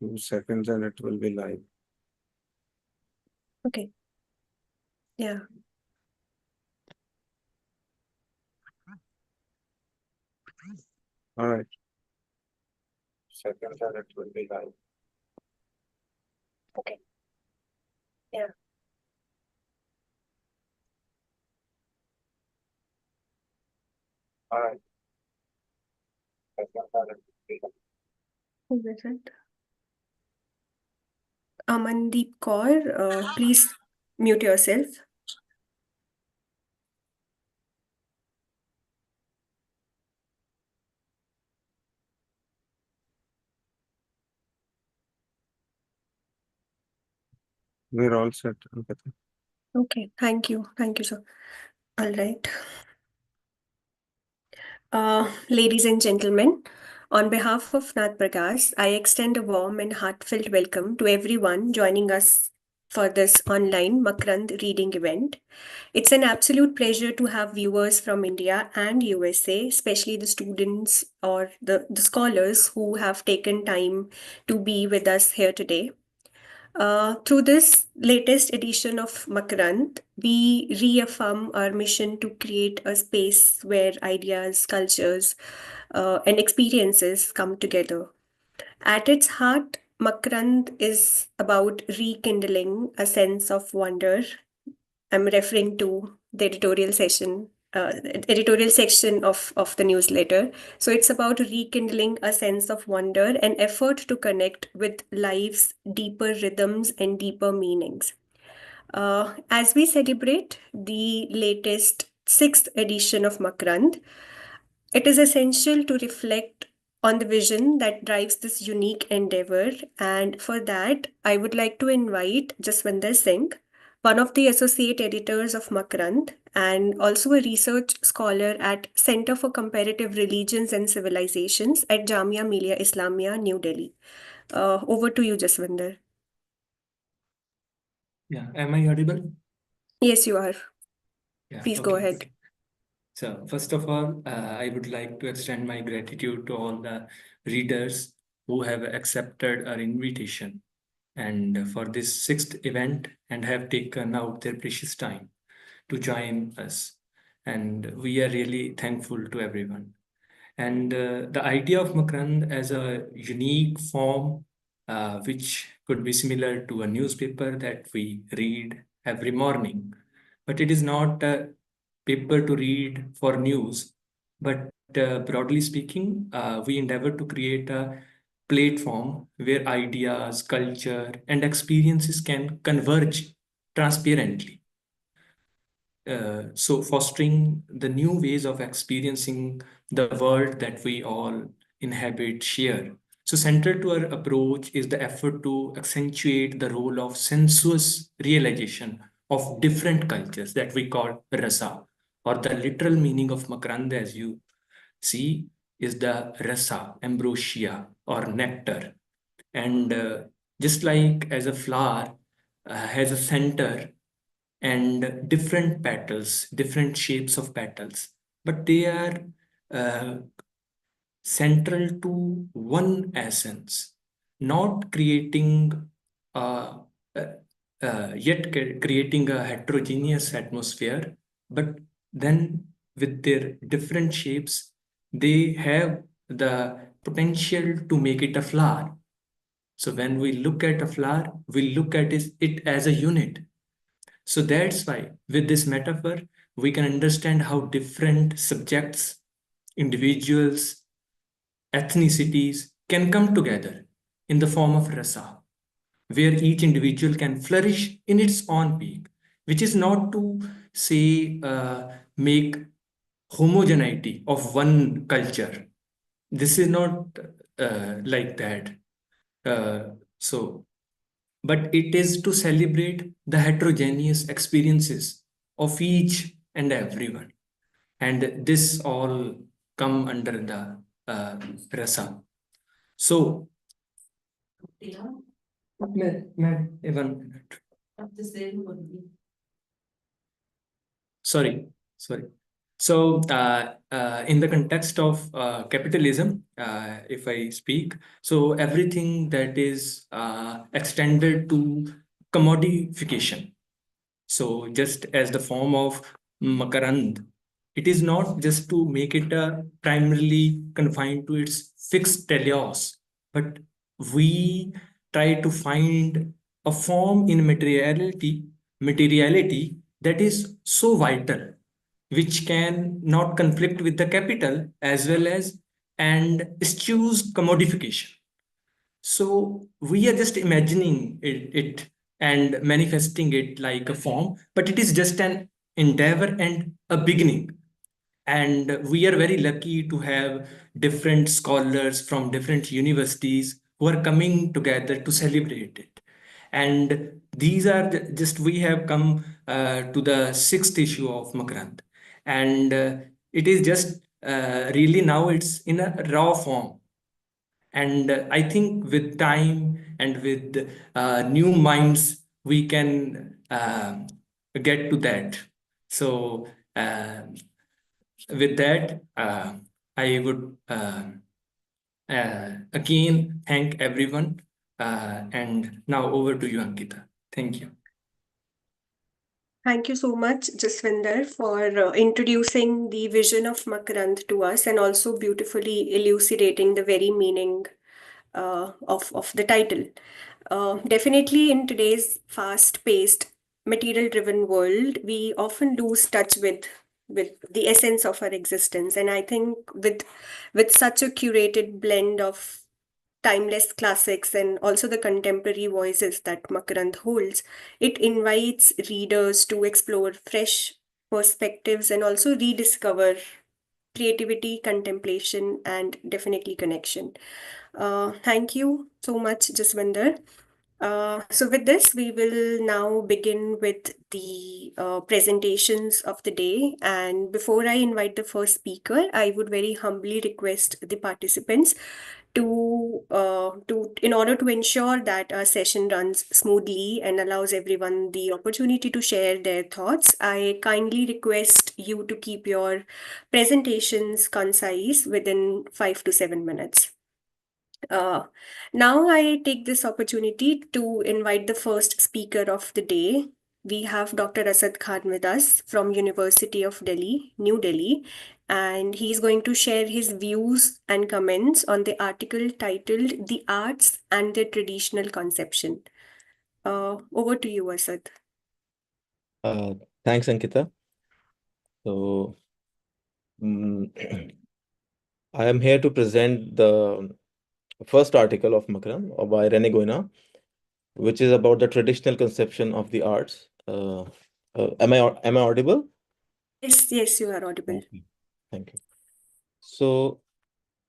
2 seconds and it will be live. Okay. Yeah. All right. Seconds and it will be live. Okay. Yeah. All right. Seconds and it will be live. Who is it? Amandeep Kaur, please mute yourself. We're all set. Ankita. Okay. Thank you. Thank you, sir. All right. Ladies and gentlemen, on behalf of Naad Pargaas, I extend a warm and heartfelt welcome to everyone joining us for this online Makrand reading event. It's an absolute pleasure to have viewers from India and USA, especially the students or the scholars who have taken time to be with us here today. Through this latest edition of Makrant, we reaffirm our mission to create a space where ideas, cultures, and experiences come together. At its heart, Makrant is about rekindling a sense of wonder. I'm referring to the editorial section of the newsletter. So it's about rekindling a sense of wonder and effort to connect with life's deeper rhythms and deeper meanings. As we celebrate the latest sixth edition of Makrand, it is essential to reflect on the vision that drives this unique endeavor. And for that, I would like to invite Jaswinder Singh, one of the associate editors of Makrand and also a research scholar at Center for Comparative Religions and Civilizations at Jamia Millia Islamia, New Delhi. Over to you, Jaswinder. Yeah, am I audible? Yes, you are. Yeah, Please go okay. ahead. So, first of all, I would like to extend my gratitude to all the readers who have accepted our invitation and for this sixth event and have taken out their precious time to join us. And we are really thankful to everyone. And the idea of Makrand as a unique form, which could be similar to a newspaper that we read every morning, but it is not a paper to read for news, but broadly speaking, we endeavor to create a platform where ideas, culture, and experiences can converge transparently. So fostering the new ways of experiencing the world that we all inhabit, share. So central to our approach is the effort to accentuate the role of sensuous realization of different cultures that we call rasa, or the literal meaning of makrand, as you see, is the rasa, ambrosia, or nectar. And just like as a flower has a center and different petals, different shapes of petals, but they are uh, central to one essence, not creating uh, creating a heterogeneous atmosphere, but then with their different shapes, they have the potential to make it a flower. So when we look at a flower, we look at it as a unit. So that's why, with this metaphor, we can understand how different subjects, individuals, ethnicities can come together in the form of rasa, where each individual can flourish in its own peak, which is not to say make homogeneity of one culture. This is not like that. So but it is to celebrate the heterogeneous experiences of each and everyone. And this all come under the rasa. So, even sorry. In the context of capitalism, if I speak, so everything that is extended to commodification. So, just as the form of makarand, it is not just to make it primarily confined to its fixed telos, but we try to find a form in materiality that is so vital, which can not conflict with the capital as well as and eschews commodification. So we are just imagining it and manifesting it like a form, but it is just an endeavor and a beginning. And we are very lucky to have different scholars from different universities who are coming together to celebrate it. And these are just, we have come to the sixth issue of Makrand. And it is just really now it's in a raw form, and I think with time and with new minds, we can get to that. So, with that, I would again thank everyone. And now over to you, Ankita. Thank you. Thank you so much, Jaswinder, for introducing the vision of Makarand to us and also beautifully elucidating the very meaning of the title. Definitely, in today's fast-paced, material-driven world, we often lose touch with the essence of our existence. And I think with such a curated blend of timeless classics and also the contemporary voices that Makarand holds, it invites readers to explore fresh perspectives and also rediscover creativity, contemplation, and definitely connection. Thank you so much, Jaswinder. So with this, we will now begin with the presentations of the day. And before I invite the first speaker, I would very humbly request the participants to in order to ensure that our session runs smoothly and allows everyone the opportunity to share their thoughts, I kindly request you to keep your presentations concise within 5 to 7 minutes. Uh, Now I take this opportunity to invite the first speaker of the day. We have Dr. Asad Khan with us from University of Delhi, New Delhi, and he's going to share his views and comments on the article titled "The Arts and Their Traditional Conception." Over to you, Asad. Uh, Thanks, Ankita. So, mm, I am here to present the first article of Makram by Rene Goina, which is about the traditional conception of the arts. Am I audible? Yes, yes, you are audible. Okay. Thank you. So,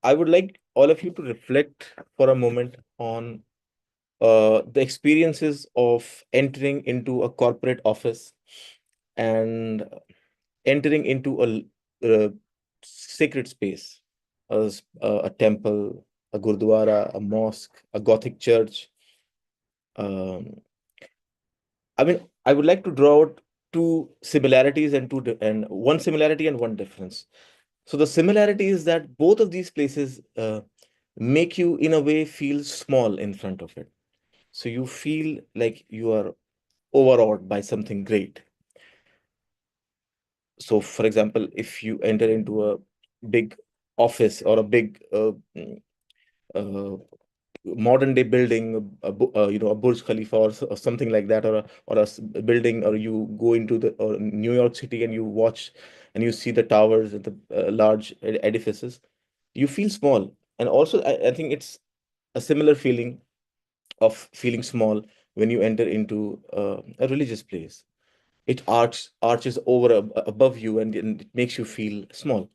I would like all of you to reflect for a moment on the experiences of entering into a corporate office and entering into a sacred space, a temple, a gurdwara, a mosque, a Gothic church. Um, I mean, I would like to draw out two similarities and and one similarity and one difference. So the similarity is that both of these places make you, in a way, feel small in front of it. So you feel like you are overawed by something great. So, for example, if you enter into a big office or a big uh, modern day building, a Burj Khalifa or something like that, or building, or you go into the New York City and you watch and you see the towers and the large edifices, you feel small. And also, I think it's a similar feeling of feeling small when you enter into a religious place. It arches over above you, and it makes you feel small.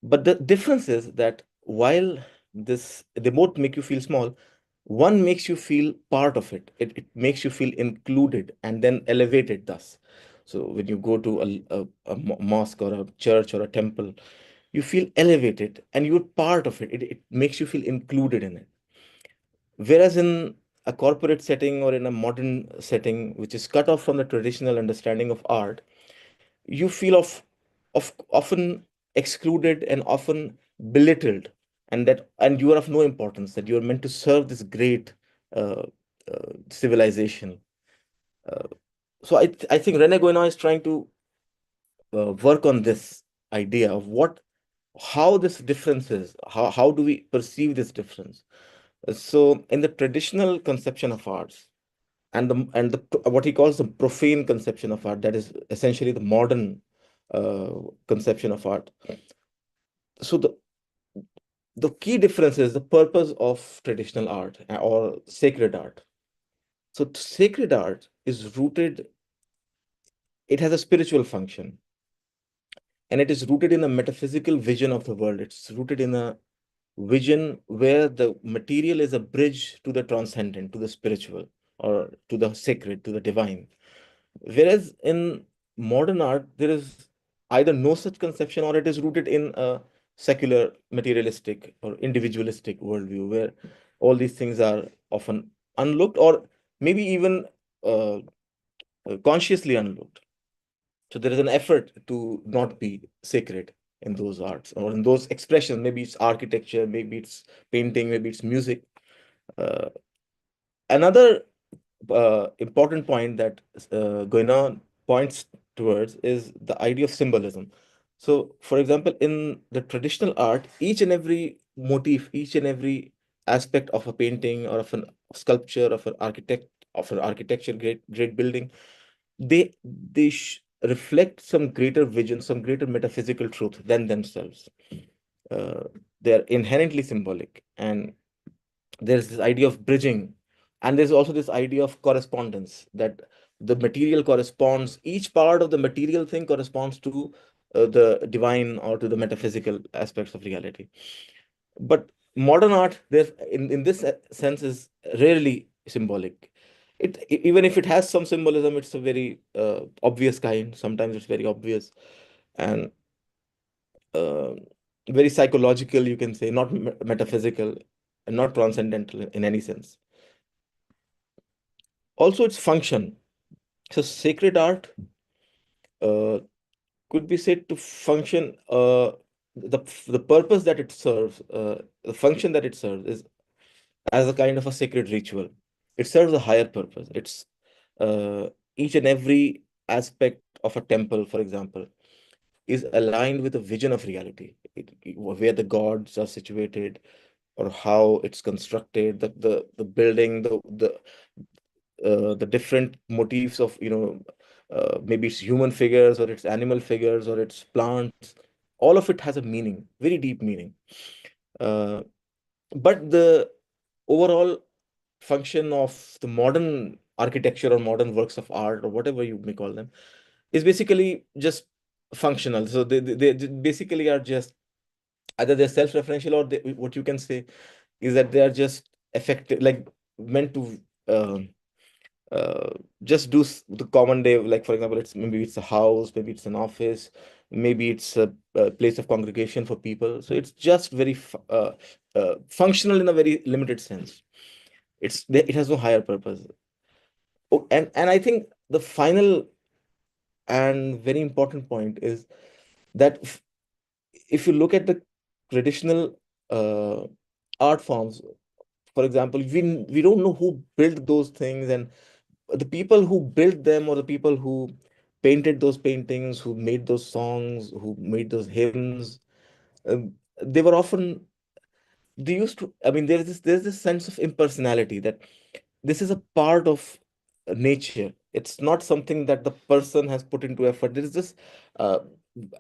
But the difference is that while they both make you feel small, one makes you feel part of it. It makes you feel included and then elevated thus. So when you go to a mosque or a church or a temple, you feel elevated and you're part of it. It makes you feel included in it. Whereas in a corporate setting or in a modern setting, which is cut off from the traditional understanding of art, you feel of often excluded and often belittled, and you are of no importance, that you are meant to serve this great uh, civilization. Uh, so I think Rene Guénon is trying to work on this idea of how this difference is, how do we perceive this difference. So in the traditional conception of arts, and the what he calls the profane conception of art, that is essentially the modern uh, conception of art. So the key difference is the purpose of traditional art or sacred art. So sacred art is rooted, it has a spiritual function, and it is rooted in a metaphysical vision of the world. It's rooted in a vision where the material is a bridge to the transcendent, to the spiritual, or to the sacred, to the divine. Whereas in modern art, there is either no such conception, or it is rooted in a secular, materialistic, or individualistic worldview where all these things are often unlooked, or maybe even uh, consciously unlooked. So there is an effort to not be sacred in those arts or in those expressions. Maybe it's architecture, maybe it's painting, maybe it's music. Uh, Another important point that Guénon points towards is the idea of symbolism. So, for example, in the traditional art, each and every motif, each and every aspect of a painting or of a sculpture, of an architecture, great building, they reflect some greater vision, some greater metaphysical truth than themselves. Uh, they are inherently symbolic, and there's this idea of bridging, and there's also this idea of correspondence, that the material corresponds, each part of the material thing corresponds to the divine or to the metaphysical aspects of reality. But modern art, there in this sense, is rarely symbolic. Even if it has some symbolism, it's a very obvious kind. Sometimes it's very obvious and uh, very psychological, you can say, not metaphysical and not transcendental in any sense. Also, its function. So sacred art uh, could be said to function, the purpose that it serves, the function that it serves is as a kind of a sacred ritual. It serves a higher purpose. It's uh, each and every aspect of a temple, for example, is aligned with a vision of reality, where the gods are situated, or how it's constructed, the building, the different motifs of, maybe it's human figures or it's animal figures or it's plants. All of it has a meaning, very deep meaning. Uh, but the overall function of the modern architecture or modern works of art or whatever you may call them is basically just functional. So they basically are just either they're self-referential, or what you can say is that they are just effective, like meant to um uh, just do the common day. Like, for example, maybe it's a house, maybe it's an office, maybe it's a place of congregation for people. So it's just very functional in a very limited sense. It has no higher purpose. Oh, and I think the final and very important point is that if you look at the traditional uh, art forms, for example, we don't know who built those things, and the people who built them, or the people who painted those paintings, who made those songs, who made those hymns, um, they were often, they used to, I mean, there's this sense of impersonality, that this is a part of nature. It's not something that the person has put into effort. There is this, uh,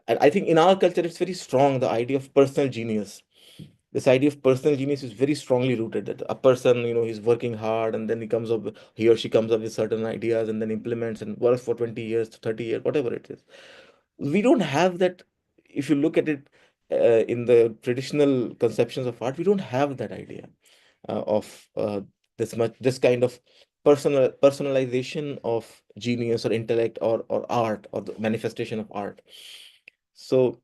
and I think in our culture, it's very strong, the idea of personal genius. This idea of personal genius is very strongly rooted, that a person, he's working hard, and then he or she comes up with certain ideas and then implements and works for 20 years, 30 years, whatever it is. We don't have that. If you look at it in the traditional conceptions of art, we don't have that idea of this kind of personalization of genius or intellect, or art, or the manifestation of art. So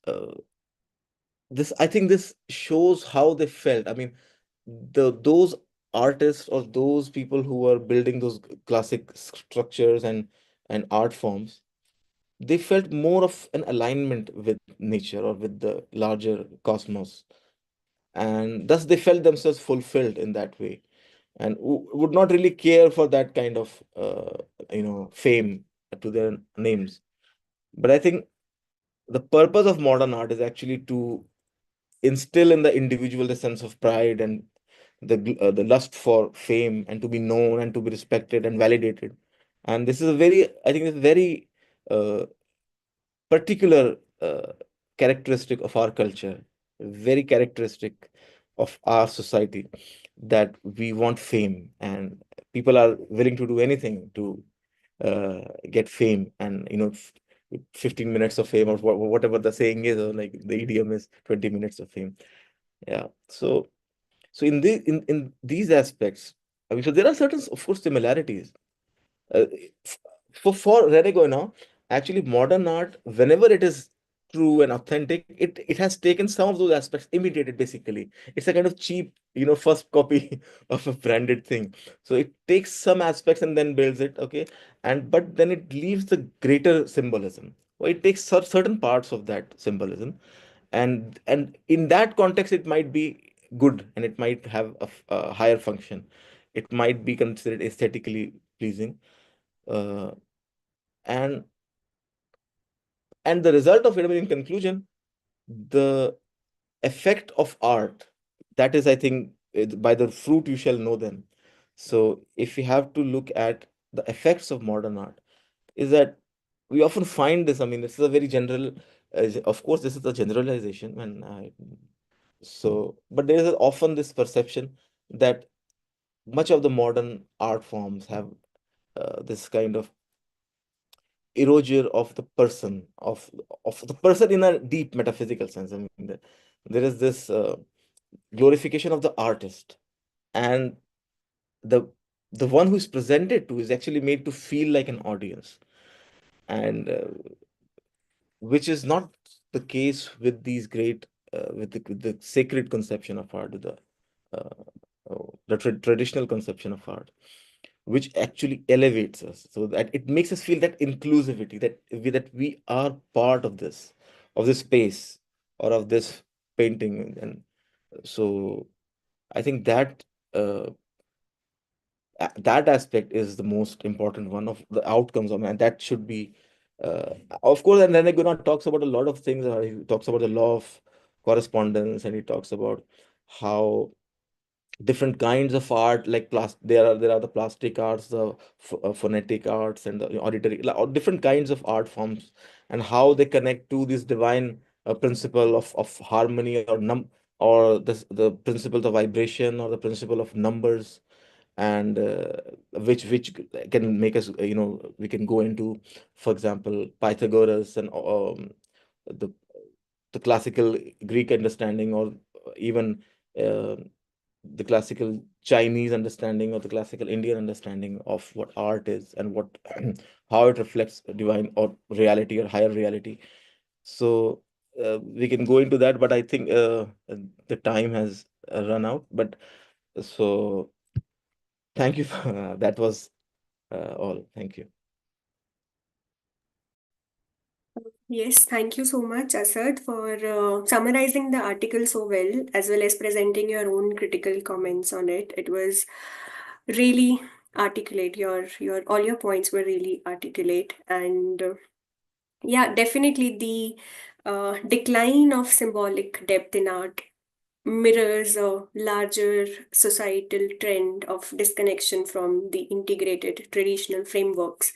uh, this I think this shows how they felt. I mean, those artists or those people who were building those classic structures and art forms, they felt more of an alignment with nature or with the larger cosmos, and thus they felt themselves fulfilled in that way, and would not really care for that kind of fame to their names. But I think the purpose of modern art is actually to instill in the individual the sense of pride and the lust for fame and to be known and to be respected and validated. And this is a very, I think, it's very uh, particular characteristic of our culture, very characteristic of our society, that we want fame, and people are willing to do anything to get fame. And 15 minutes of fame, or whatever the saying is, or like the idiom is 20 minutes of fame. Yeah. So in these aspects, I mean, so there are certain, of course, similarities. Uh, for Renego now, actually, modern art, whenever it is true and authentic, it has taken some of those aspects, imitated basically. It's a kind of cheap, first copy of a branded thing. So it takes some aspects and then builds it, okay, and but then it leaves the greater symbolism. Well, it takes certain parts of that symbolism, and in that context, it might be good and it might have a higher function. It might be considered aesthetically pleasing, uh, and the result of it, I mean, in conclusion, the effect of art, that is, I think, by the fruit you shall know them. So if we have to look at the effects of modern art, is that we often find this, I mean, this is a very general, of course this is a generalization, and but there is often this perception that much of the modern art forms have this kind of erasure of the person, of the person in a deep metaphysical sense. I mean, there is this glorification of the artist, and the the one who is presented to is actually made to feel like an audience, and which is not the case with these great with the sacred conception of art, uh, the traditional conception of art, which actually elevates us, so that it makes us feel that inclusivity, that we are part of this space or of this painting. And so I think that uh, that aspect is the most important one of the outcomes of, and that should be of course. And then Gunnar talks about a lot of things. He talks about the law of correspondence, and he talks about how different kinds of art, like there are the plastic arts, the phonetic arts, and the auditory, like, all different kinds of art forms, and how they connect to this divine principle of harmony, or the principle of vibration, or the principle of numbers, and which can make us, we can go into, for example, Pythagoras, and the classical Greek understanding, or even uh, the classical Chinese understanding, or the classical Indian understanding of what art is, and what how it reflects divine or reality or higher reality. So we can go into that, but I think the time has run out. But so thank you for that was all. Thank you. Yes, thank you so much, Asad, for summarizing the article so well as presenting your own critical comments on it. It was really articulate. Your all your points were really articulate, and yeah, definitely the decline of symbolic depth in art mirrors a larger societal trend of disconnection from the integrated traditional frameworks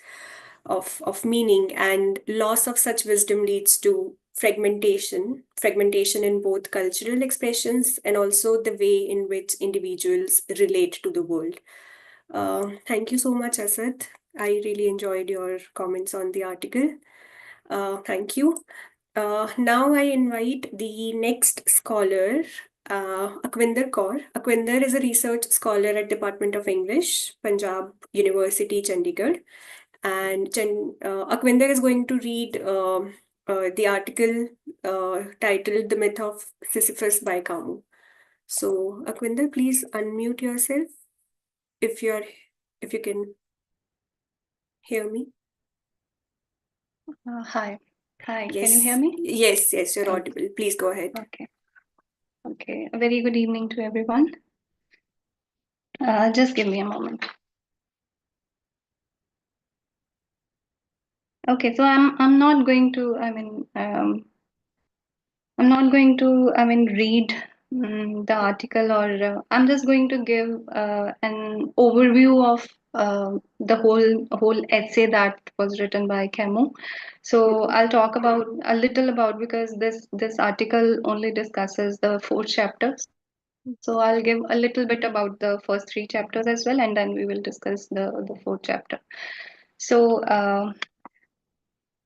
of meaning, and loss of such wisdom leads to fragmentation in both cultural expressions and also the way in which individuals relate to the world. Thank you so much, Asad. I really enjoyed your comments on the article. Thank you. Now I invite the next scholar, Akwinder Kaur. Akwinder is a research scholar at Department of English, Punjab University, Chandigarh. And Akwinder is going to read the article titled "The Myth of Sisyphus" by Camus. So, Akwinder, please unmute yourself if you're if you can hear me. Hi. Hi, Yes. can you hear me? Yes, you're Okay. audible. Please go ahead. Okay. A very good evening to everyone. Just give me a moment. Okay, so I'm not going to, I'm not going to, read the article, or I'm just going to give an overview of the whole essay that was written by Camus. So I'll talk about a little about, because this article only discusses the 4 chapters. So I'll give a little bit about the first 3 chapters as well, and then we will discuss the 4th chapter. So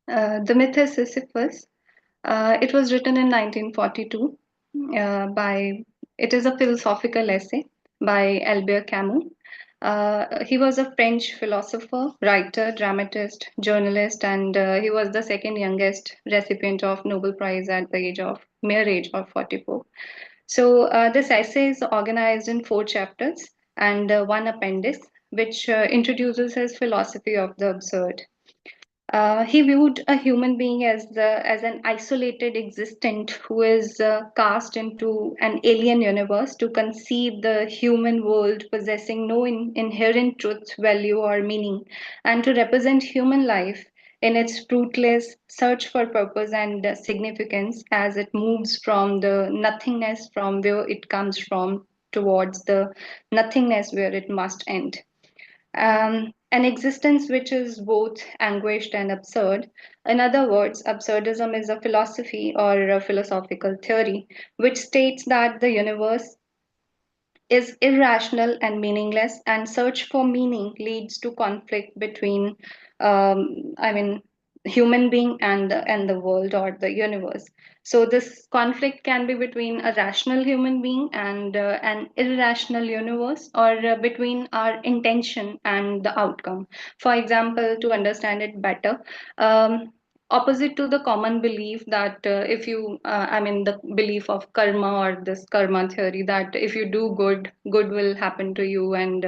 the myth is Sisyphus. It was written in 1942 by. It is a philosophical essay by Albert Camus. He was a French philosopher, writer, dramatist, journalist, and he was the second youngest recipient of Nobel Prize at the mere age of 44. So this essay is organized in 4 chapters and one appendix, which introduces his philosophy of the absurd. He viewed a human being as an isolated existent who is cast into an alien universe to conceive the human world possessing no inherent truth, value, or meaning, and to represent human life in its fruitless search for purpose and significance as it moves from the nothingness from where it comes from towards the nothingness where it must end. An existence which is both anguished and absurd. In other words, absurdism is a philosophy or a philosophical theory which states that the universe is irrational and meaningless, and search for meaning leads to conflict between, human being and the world or the universe. So this conflict can be between a rational human being and an irrational universe, or between our intention and the outcome. For example, to understand it better, opposite to the common belief that if you the belief of karma, or this karma theory, that if you do good, good will happen to you, and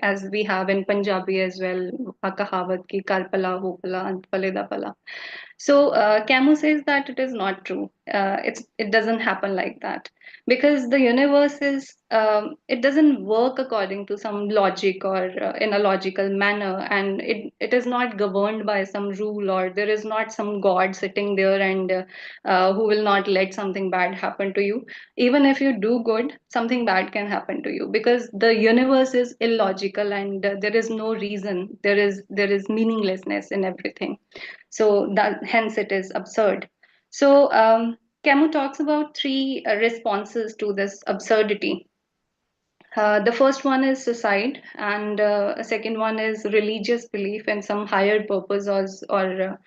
as we have in Punjabi as well, a kahavat ki kar pala ho pala ant pale da pala. So Camus says that it is not true. It doesn't happen like that, because the universe is, it doesn't work according to some logic, or in a logical manner, and it is not governed by some rule, or there is not some god sitting there and who will not let something bad happen to you. Even if you do good, something bad can happen to you, because the universe is illogical, and there is no reason, there is meaninglessness in everything. So that hence it is absurd. So Camus talks about 3 responses to this absurdity. The first one is suicide, and a second one is religious belief in some higher purpose, or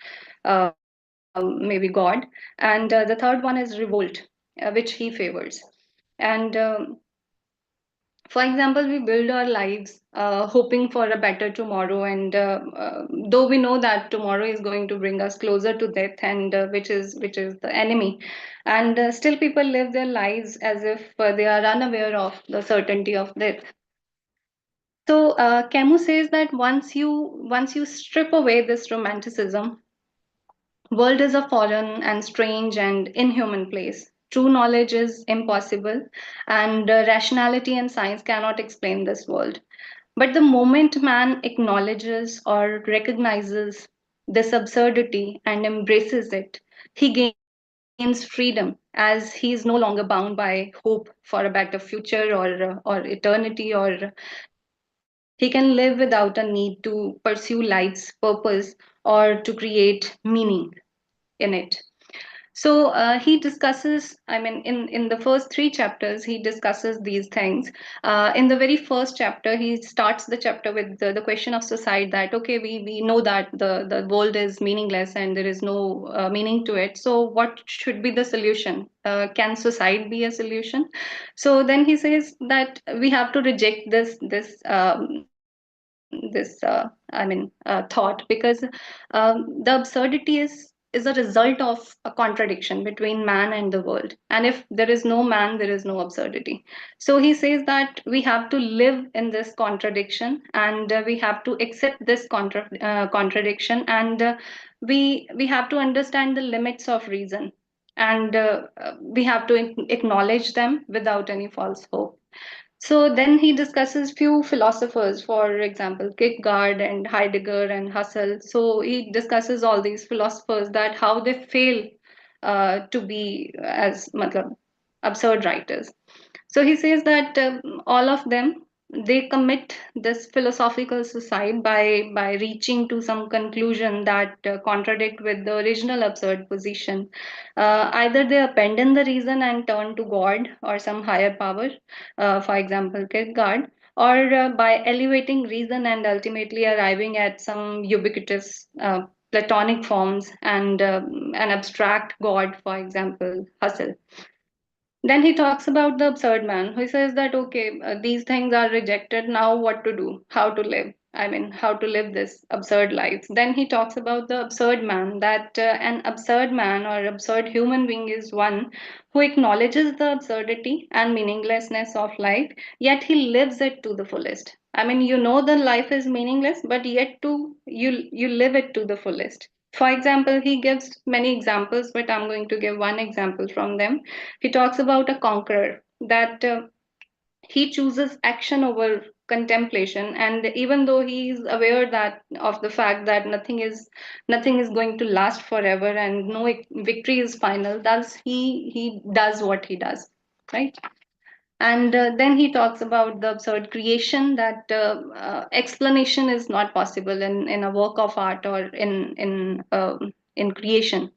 maybe God, and the third one is revolt, which he favors. And for example, we build our lives hoping for a better tomorrow, and though we know that tomorrow is going to bring us closer to death, and which is the enemy, and still people live their lives as if they are unaware of the certainty of death. So Camus says that once you strip away this romanticism, world is a foreign and strange and inhuman place. True knowledge is impossible, and rationality and science cannot explain this world. But the moment man acknowledges or recognizes this absurdity and embraces it, he gains freedom, as he is no longer bound by hope for a better future, or eternity, or he can live without a need to pursue life's purpose or to create meaning in it. So he discusses, in the first 3 chapters, he discusses these things. In the very first chapter, he starts the chapter with the question of suicide, that, okay, we know that the world is meaningless and there is no meaning to it. So what should be the solution? Can suicide be a solution? So then he says that we have to reject this thought, because the absurdity is a result of a contradiction between man and the world, and if there is no man, there is no absurdity. So he says that we have to live in this contradiction, and we have to accept this contradiction, and we have to understand the limits of reason, and we have to acknowledge them without any false hope. So then he discusses few philosophers, for example, Kierkegaard and Heidegger and Husserl. So he discusses all these philosophers, that how they fail to be as matlab, absurd writers. So he says that all of them, they commit this philosophical suicide by reaching to some conclusion that contradict with the original absurd position. Either they abandon the reason and turn to God or some higher power, for example, Kierkegaard, or by elevating reason and ultimately arriving at some ubiquitous Platonic forms and an abstract God, for example, Husserl. Then he talks about the absurd man, who says that, okay, these things are rejected. Now, what to do? How to live? I mean, how to live this absurd life? Then he talks about the absurd man, that an absurd man or absurd human being is one who acknowledges the absurdity and meaninglessness of life, yet he lives it to the fullest. I mean, you know the life is meaningless, but yet you live it to the fullest. For example, he gives many examples, but I'm going to give one example from them. He talks about a conqueror, that he chooses action over contemplation, and even though he is aware that of the fact that nothing is going to last forever and no victory is final, thus he does what he does, right? And then he talks about the absurd creation, that explanation is not possible in a work of art or in creation.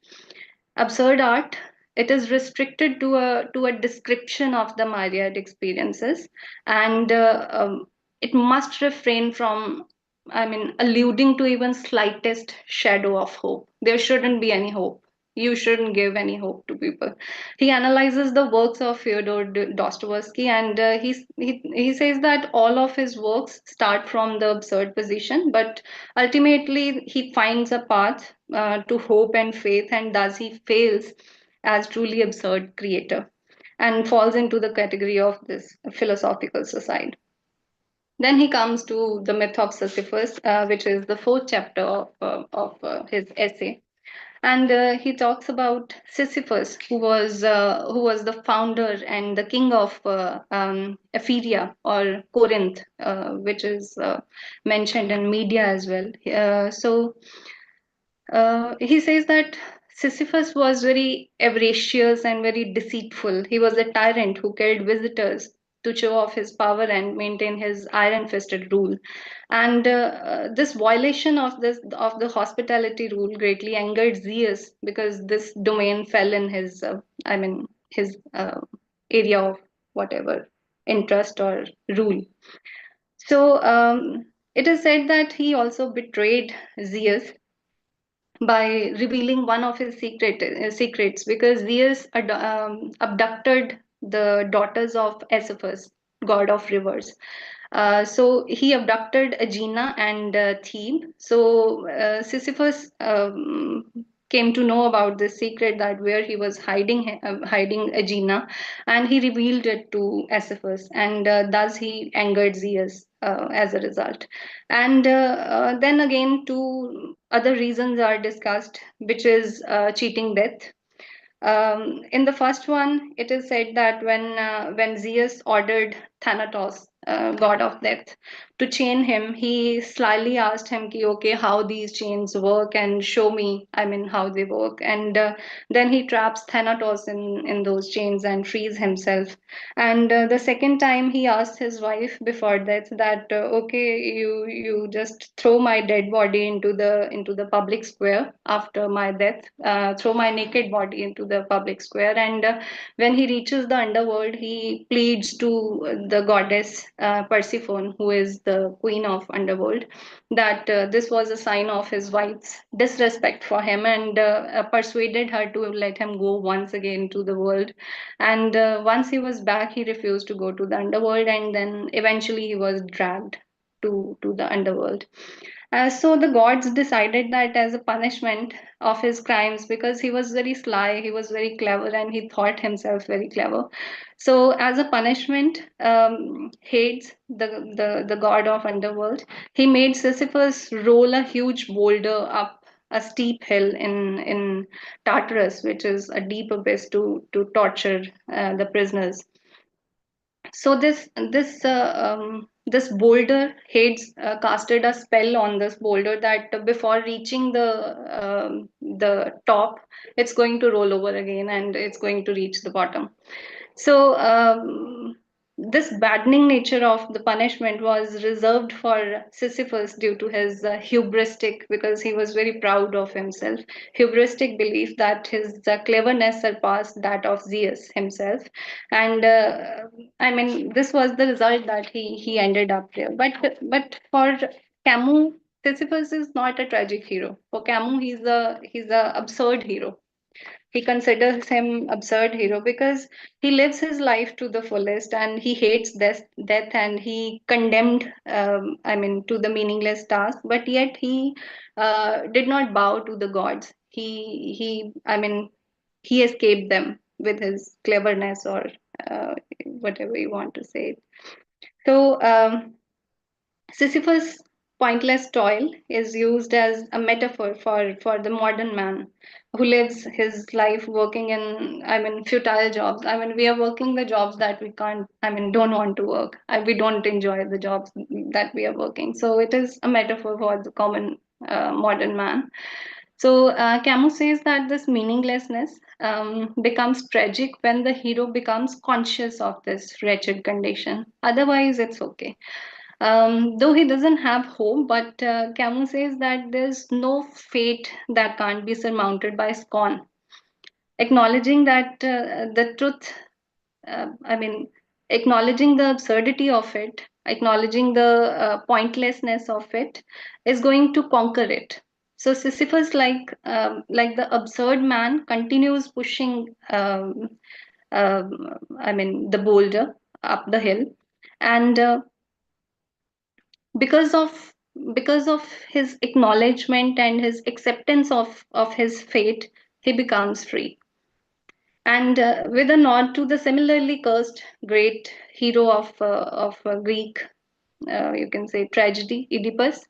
Absurd art, it is restricted to a description of the myriad experiences, and it must refrain from, I mean, alluding to even slightest shadow of hope. There shouldn't be any hope. You shouldn't give any hope to people. He analyzes the works of Fyodor Dostoevsky, and he says that all of his works start from the absurd position, but ultimately he finds a path to hope and faith, and thus he fails as truly absurd creator and falls into the category of this philosophical suicide. Then he comes to the myth of Sisyphus, which is the fourth chapter of his essay, and he talks about Sisyphus, who was the founder and the king of Ephyria or Corinth, which is mentioned in media as well. He says that Sisyphus was very avaricious and very deceitful. He was a tyrant who killed visitors to show off his power and maintain his iron-fisted rule. And this violation of the hospitality rule greatly angered Zeus, because this domain fell in his, I mean, his area of whatever interest or rule. So it is said that he also betrayed Zeus by revealing one of his secrets, because Zeus abducted the daughters of Sisyphus, god of rivers. So he abducted Aegina and Thebe. So Sisyphus came to know about this secret, that where he was hiding Aegina, and he revealed it to Sisyphus, and thus he angered Zeus as a result. And then again, two other reasons are discussed, which is cheating death. In the first one, it is said that when Zeus ordered Thanatos, god of death, to chain him, he slyly asked him, ki, okay, how these chains work, and show me, I mean, how they work. And then he traps Thanatos in those chains and frees himself. And the second time, he asked his wife before death that, okay, you just throw my dead body into the public square after my death, throw my naked body into the public square. And when he reaches the underworld, he pleads to the goddess Persephone, who is the queen of underworld, that this was a sign of his wife's disrespect for him, and persuaded her to let him go once again to the world. And once he was back, he refused to go to the underworld, and then eventually he was dragged to the underworld. So the gods decided that as a punishment of his crimes, because he was very sly, he was very clever, and he thought himself very clever. So as a punishment, Hades, the god of underworld, he made Sisyphus roll a huge boulder up a steep hill in Tartarus, which is a deep abyss to torture the prisoners. So this boulder, Hades casted a spell on this boulder that before reaching the top, it's going to roll over again and it's going to reach the bottom. So this maddening nature of the punishment was reserved for Sisyphus due to his hubristic, because he was very proud of himself, hubristic belief that his cleverness surpassed that of Zeus himself. And I mean, this was the result that he ended up there. But for Camus, Sisyphus is not a tragic hero. For Camus, he's a absurd hero. He considers him absurd hero because he lives his life to the fullest and he hates death, and he condemned, I mean, to the meaningless task, but yet he did not bow to the gods. I mean, he escaped them with his cleverness, or whatever you want to say. So Sisyphus' pointless toil is used as a metaphor for the modern man who lives his life working in, I mean, futile jobs. I mean, we are working the jobs that we can't, I mean, don't want to work. We don't enjoy the jobs that we are working. So it is a metaphor for the common modern man. So Camus says that this meaninglessness becomes tragic when the hero becomes conscious of this wretched condition. Otherwise, it's okay. Though he doesn't have hope, but Camus says that there's no fate that can't be surmounted by scorn. Acknowledging that the truth, I mean, acknowledging the absurdity of it, acknowledging the pointlessness of it, is going to conquer it. So Sisyphus, like the absurd man, continues pushing. I mean, the boulder up the hill, and because of because of his acknowledgement and his acceptance of his fate, he becomes free. And with a nod to the similarly cursed great hero of Greek, you can say, tragedy, Oedipus,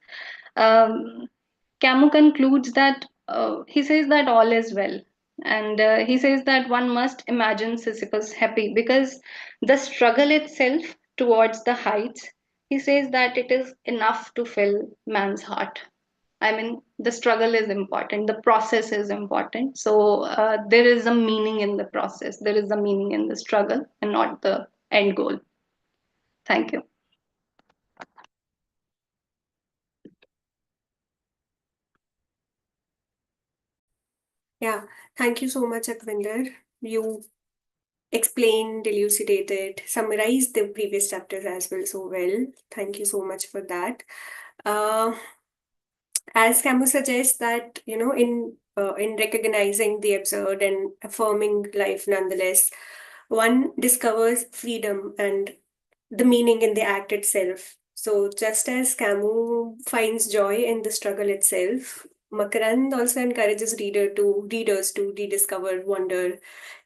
um, Camus concludes that he says that all is well. And he says that one must imagine Sisyphus happy because the struggle itself towards the heights, he says that it is enough to fill man's heart. I mean, the struggle is important, the process is important. So there is a meaning in the process, there is a meaning in the struggle, and not the end goal. Thank you. Yeah, thank you so much, Akvinder. You explained, elucidated, summarized the previous chapters as well so well. Thank you so much for that. Uh, as Camus suggests that, in recognizing the absurd and affirming life nonetheless, one discovers freedom and the meaning in the act itself. So just as Camus finds joy in the struggle itself, Makarand also encourages readers to rediscover wonder,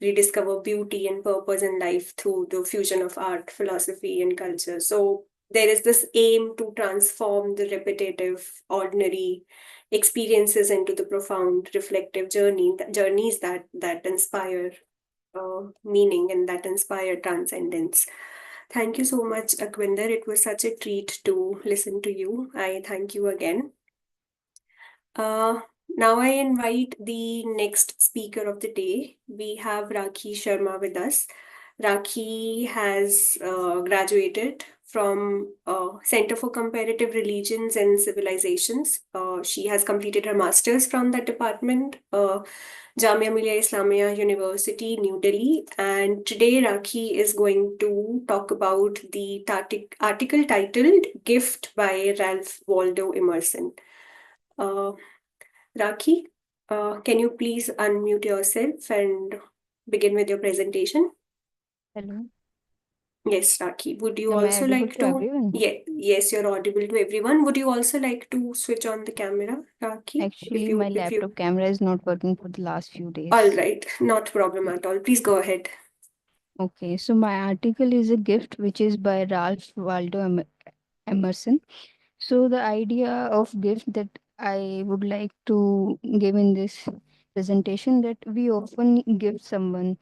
rediscover beauty and purpose in life through the fusion of art, philosophy, and culture. So there is this aim to transform the repetitive, ordinary experiences into the profound, reflective journeys that inspire meaning and that inspire transcendence. Thank you so much, Akwinder. It was such a treat to listen to you. I thank you again. Now I invite the next speaker of the day. We have Rakhi Sharma with us. Rakhi has graduated from Center for Comparative Religions and Civilizations. She has completed her master's from that department, Jamia Millia Islamia University, New Delhi. And today Rakhi is going to talk about the article titled Gift by Ralph Waldo Emerson. Rakhi, can you please unmute yourself and begin with your presentation? Hello, Yes, Rakhi. Would you am I also audible like to to? everyone? Yes, you're audible to everyone. Would you also like to switch on the camera, Rakhi? Actually, my If you, laptop camera is not working for the last few all days. right, not problem at all. Please go ahead. Okay, so my article is a gift which is by Ralph Waldo Emerson. So the idea of gift that I would like to give in this presentation that we often give someone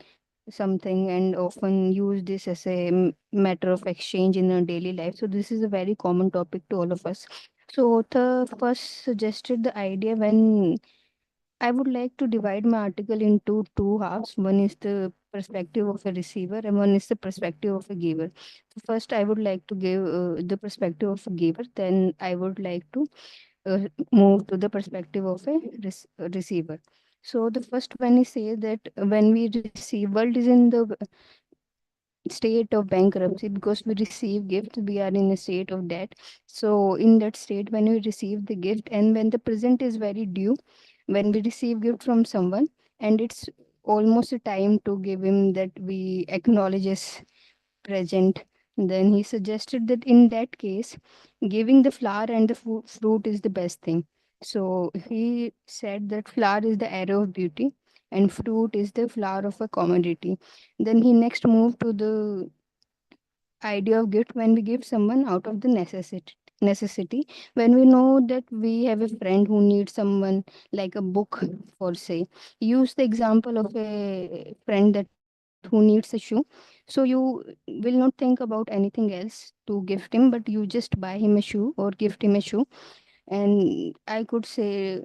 something and often use this as a matter of exchange in our daily life. So this is a very common topic to all of us. So author first suggested the idea when I would like to divide my article into two halves. One is the perspective of a receiver, and one is the perspective of a giver. So first, I would like to give the perspective of a giver. Then I would like to move to the perspective of a receiver. So the first one is say that when we receive, world is in the state of bankruptcy because we receive gifts, we are in a state of debt. So in that state, when we receive the gift and when the present is very due, when we receive gift from someone and it's almost a time to give him that we acknowledge as present, then he suggested that in that case, giving the flower and the fruit is the best thing. So he said that flower is the arrow of beauty and fruit is the flower of a commodity. Then he next moved to the idea of gift when we give someone out of the necessity when we know that we have a friend who needs someone like a book for say, use the example of a friend that who needs a shoe. So you will not think about anything else to gift him, but you just buy him a shoe or gift him a shoe. And I could say,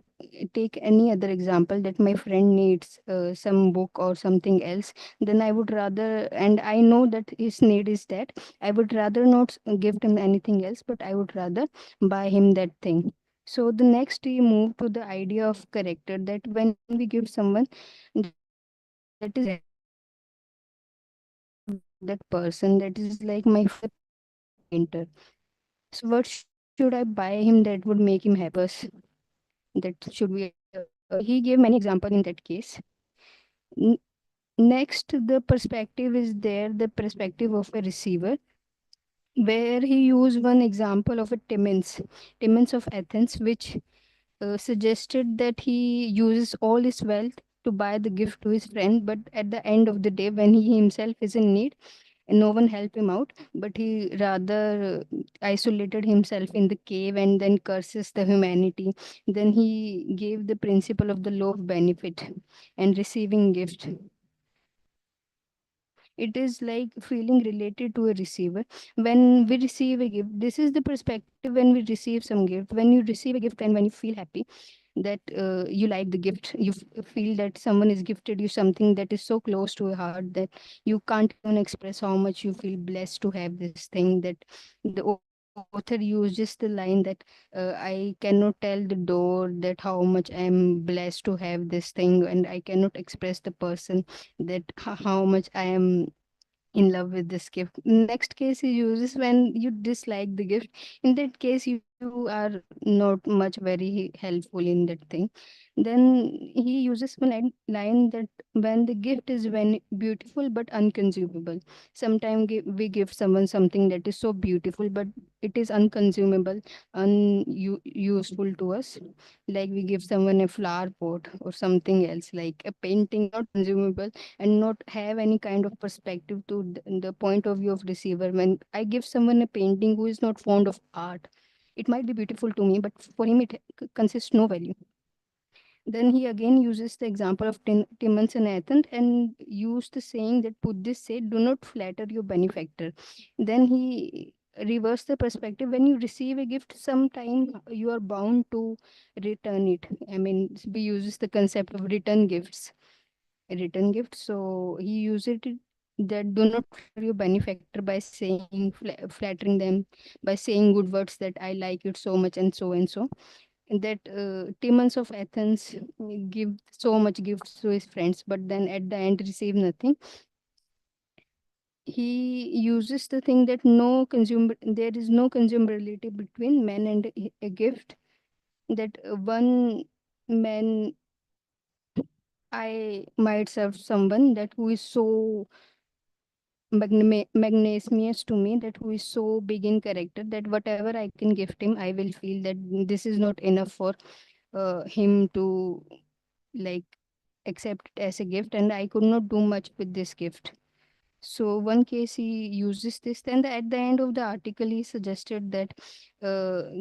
take any other example that my friend needs some book or something else, then I would rather, and I know that his need is that, I would rather not give him anything else, but I would rather buy him that thing. So the next we move to the idea of character, that when we give someone, that is like my father gave me that person, that is like my father gave me that person. So what should I buy him that would make him happy? That should we he gave many example in that case. N- Next, the perspective is there, the perspective of a receiver, where he used one example of a Timmins of Athens, which suggested that he uses all his wealth to buy the gift to his friend, but at the end of the day, when he himself is in need, and no one help him out, but he rather isolated himself in the cave and then curses the humanity. Then he gave the principle of the law of benefit and receiving gift. It is like feeling related to a receiver. When we receive a gift, this is the perspective when we receive some gift. When you receive a gift and when you feel happy that you like the gift, you feel that someone has gifted you something that is so close to your heart that you can't even express how much you feel blessed to have this thing. That the author uses the line that I cannot tell the door that how much I am blessed to have this thing, and I cannot express the person that how much I am in love with this gift. Next case he uses when you dislike the gift. In that case, you are not much very helpful in that thing. Then he uses one line that when the gift is when beautiful but unconsumable. Sometimes we give someone something that is so beautiful, but it is unconsumable, unuseful to us. Like we give someone a flower pot or something else, like a painting, not consumable and not have any kind of perspective to the point of view of receiver. When I give someone a painting who is not fond of art, it might be beautiful to me, but for him it consists no value. Then he again uses the example of Timmons and Athens and used the saying that Buddhists say, do not flatter your benefactor. Then he reversed the perspective. When you receive a gift, sometime you are bound to return it. I mean, we uses the concept of return gifts, a return gift. So he used it that do not flatter your benefactor by saying flattering them, by saying good words that I like it so much and so and so. And that Timmons of Athens give so much gifts to his friends, but then at the end receive nothing. He uses the thing that there is no consumability between man and a gift. That one man I might serve someone that who is so magnanimous to me, that who is so big in character, that whatever I can gift him, I will feel that this is not enough for him to like accept it as a gift, and I could not do much with this gift. So one case he uses this, and at the end of the article he suggested that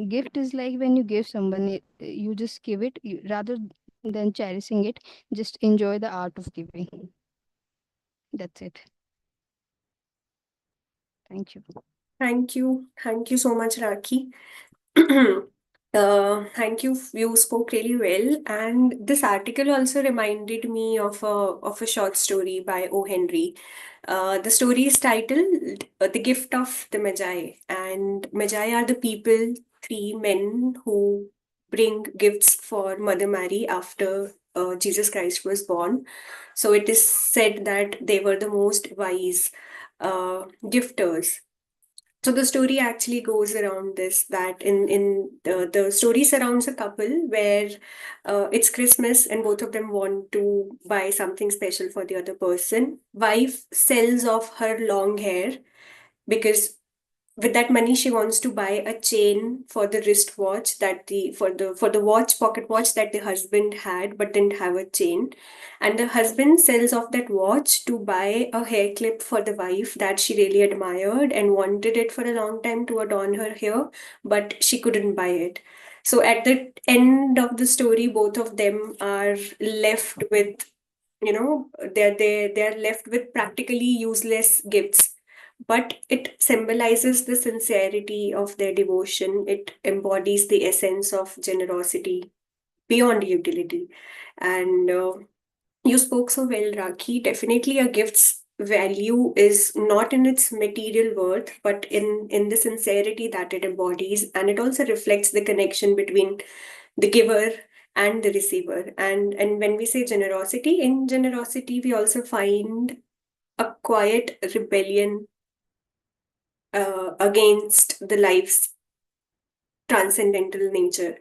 gift is like when you give someone it, you just give it rather than cherishing it, just enjoy the art of giving. That's it. Thank you. Thank you. Thank you so much, Raki. Thank you. You spoke really well. And this article also reminded me of a short story by O. Henry. The story is titled The Gift of the Magi. And Magi are the people, three men who bring gifts for Mother Mary after Jesus Christ was born. So it is said that they were the most wise gifters. So the story actually goes around this, that in the story surrounds a couple where it's Christmas and both of them want to buy something special for the other person. Wife sells off her long hair because with that money she wants to buy a chain for the wristwatch that the for the watch, pocket watch, that the husband had but didn't have a chain. And the husband sells off that watch to buy a hair clip for the wife that she really admired and wanted it for a long time to adorn her hair, but she couldn't buy it. So at the end of the story, both of them are left with, they're left with practically useless gifts, but it symbolizes the sincerity of their devotion. It embodies the essence of generosity beyond utility. And you spoke so well, Rakhi. Definitely, a gift's value is not in its material worth, but in the sincerity that it embodies, and it also reflects the connection between the giver and the receiver. And when we say generosity, in generosity, we also find a quiet rebellion against the life's transcendental nature.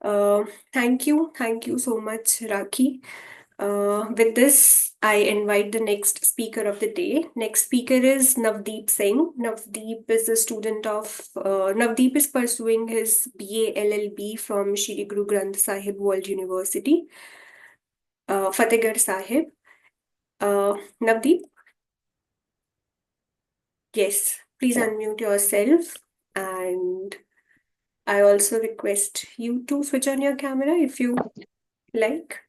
Uh, thank you so much, Raki. With this, I invite the next speaker of the day. Next speaker is Navdeep Singh. Navdeep is pursuing his BA LLB from Shri Guru Granth Sahib World University, Fatehgarh Sahib. Navdeep, yes, please unmute yourself, and I also request you to switch on your camera if you like.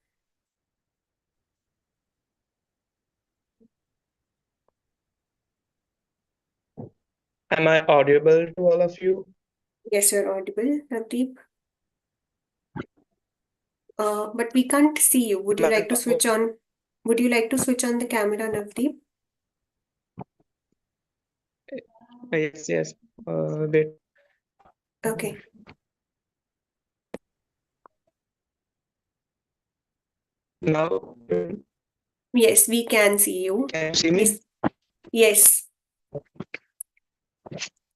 Am I audible to all of you? Yes, you're audible, Navdeep. But we can't see you. Would you like to switch on? Would you like to switch on the camera, Navdeep? Yes, yes. Wait. Okay. Now, Yes, we can see you. can you see me? Please. Yes.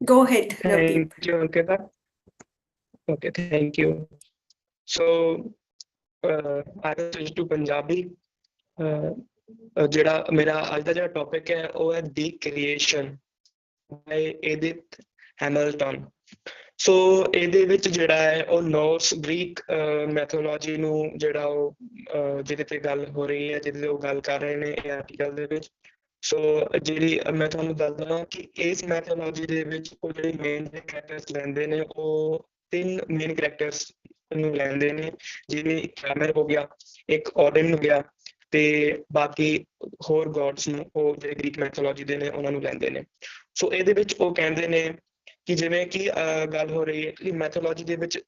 Go ahead, Navdeep. Thank you, Ankita. Okay, thank you. So, I will switch to Punjabi. ਜਿਹੜਾ ਮੇਰਾ ਅੱਜ ਦਾ ਜਿਹੜਾ topic ਹੈ ਉਹ ਹੈ ਦੀ creation ਬਾਈ ਐਡਿਥ Hamilton. ਸੋ ਇਹਦੇ ਵਿੱਚ ਜਿਹੜਾ ਹੈ ਉਹ ਨੋਰਸ ਗ੍ਰੀਕ ਮੈਥੋਲੋਜੀ ਨੂੰ ਜਿਹੜਾ ਉਹ ਜਿਹਦੇ ਤੇ ਗੱਲ ਹੋ ਰਹੀ ਹੈ, ਜਿਹਦੇ ਤੇ ਉਹ ਗੱਲ ਕਰ ਰਹੇ ਨੇ ਇਹ ਆਰਟੀਕਲ ਦੇ ਵਿੱਚ। ਸੋ ਜਿਹੜੀ ਮੈਂ ਤੁਹਾਨੂੰ ਦੱਸਦਾ ਕਿ ਇਸ ਮੈਥੋਲੋਜੀ ਦੇ ਵਿੱਚ ਉਹ ਜਿਹੜੇ ਮੇਨ ਕਰੈਕਟਰਸ ਲੈਂਦੇ ਨੇ ਉਹ ਤਿੰਨ ਮੇਨ ਕਰੈਕਟਰਸ ਨੂੰ ਲੈਂਦੇ ਨੇ, ਜਿਵੇਂ ਇੱਕ ਹੈਮਰ ਹੋ ਗਿਆ, ਇੱਕ ਔਡਨ ਹੋ ਗਿਆ ਤੇ ਬਾਕੀ ਹੋਰ ਗੋਡਸ ਨੂੰ ਉਹ ਜਿਹੜੇ ਗ੍ਰੀਕ ਮੈਥੋਲੋਜੀ ਦੇ ਨੇ ਉਹਨਾਂ ਨੂੰ ਲੈਂਦੇ ਨੇ। ਸੋ ਇਹਦੇ ਵਿੱਚ ਉਹ ਕਹਿੰਦੇ ਨੇ ਕਿ ਜਿਵੇਂ ਕਿ ਗੱਲ ਹੋ ਰਹੀ ਹੈ ਕਿ ਮੈਥੋਲੋਜੀ ਦੇ ਵਿੱਚ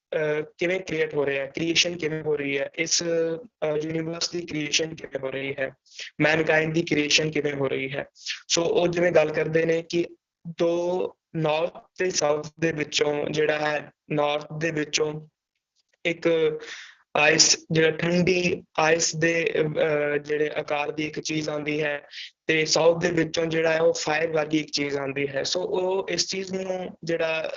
ਕਿਵੇਂ ਕ੍ਰੀਏਟ ਹੋ ਰਿਹਾ ਹੈ, ਕ੍ਰੀਏਸ਼ਨ ਕਿਵੇਂ ਹੋ ਰਹੀ ਹੈ, ਇਸ ਯੂਨੀਵਰਸ ਦੀ ਕ੍ਰੀਏਸ਼ਨ ਕਿਵੇਂ ਹੋ ਰਹੀ ਹੈ, ਮੈਨਕਾਈਂਡ ਦੀ ਕ੍ਰੀਏਸ਼ਨ ਕਿਵੇਂ ਹੋ ਰਹੀ ਹੈ। ਸੋ ਉਹ ਜਿਵੇਂ ਗੱਲ ਕਰਦੇ ਨੇ ਕਿ ਦੋ ਨਾਰਥ ਤੇ ਸਾਊਥ ਦੇ ਵਿੱਚੋਂ ਜਿਹੜਾ ਹੈ, ਨਾਰਥ ਦੇ ਵਿੱਚੋਂ ਇੱਕ ਆਈਸ ਜਿਹੜਾ ਠੰਡੀ ਆਈਸ ਦੇ ਜਿਹੜੇ ਆਕਾਰ ਦੀ ਇੱਕ ਚੀਜ਼ ਆਉਂਦੀ ਹੈ ਤੇ ਸਾਊਥ ਦੇ ਵਿੱਚੋਂ ਜਿਹੜਾ ਹੈ ਉਹ ਫਾਇਰ ਵਰਗੀ ਇੱਕ ਚੀਜ਼ ਆਉਂਦੀ ਹੈ। ਸੋ ਉਹ ਇਸ ਚੀਜ਼ ਨੂੰ ਜਿਹੜਾ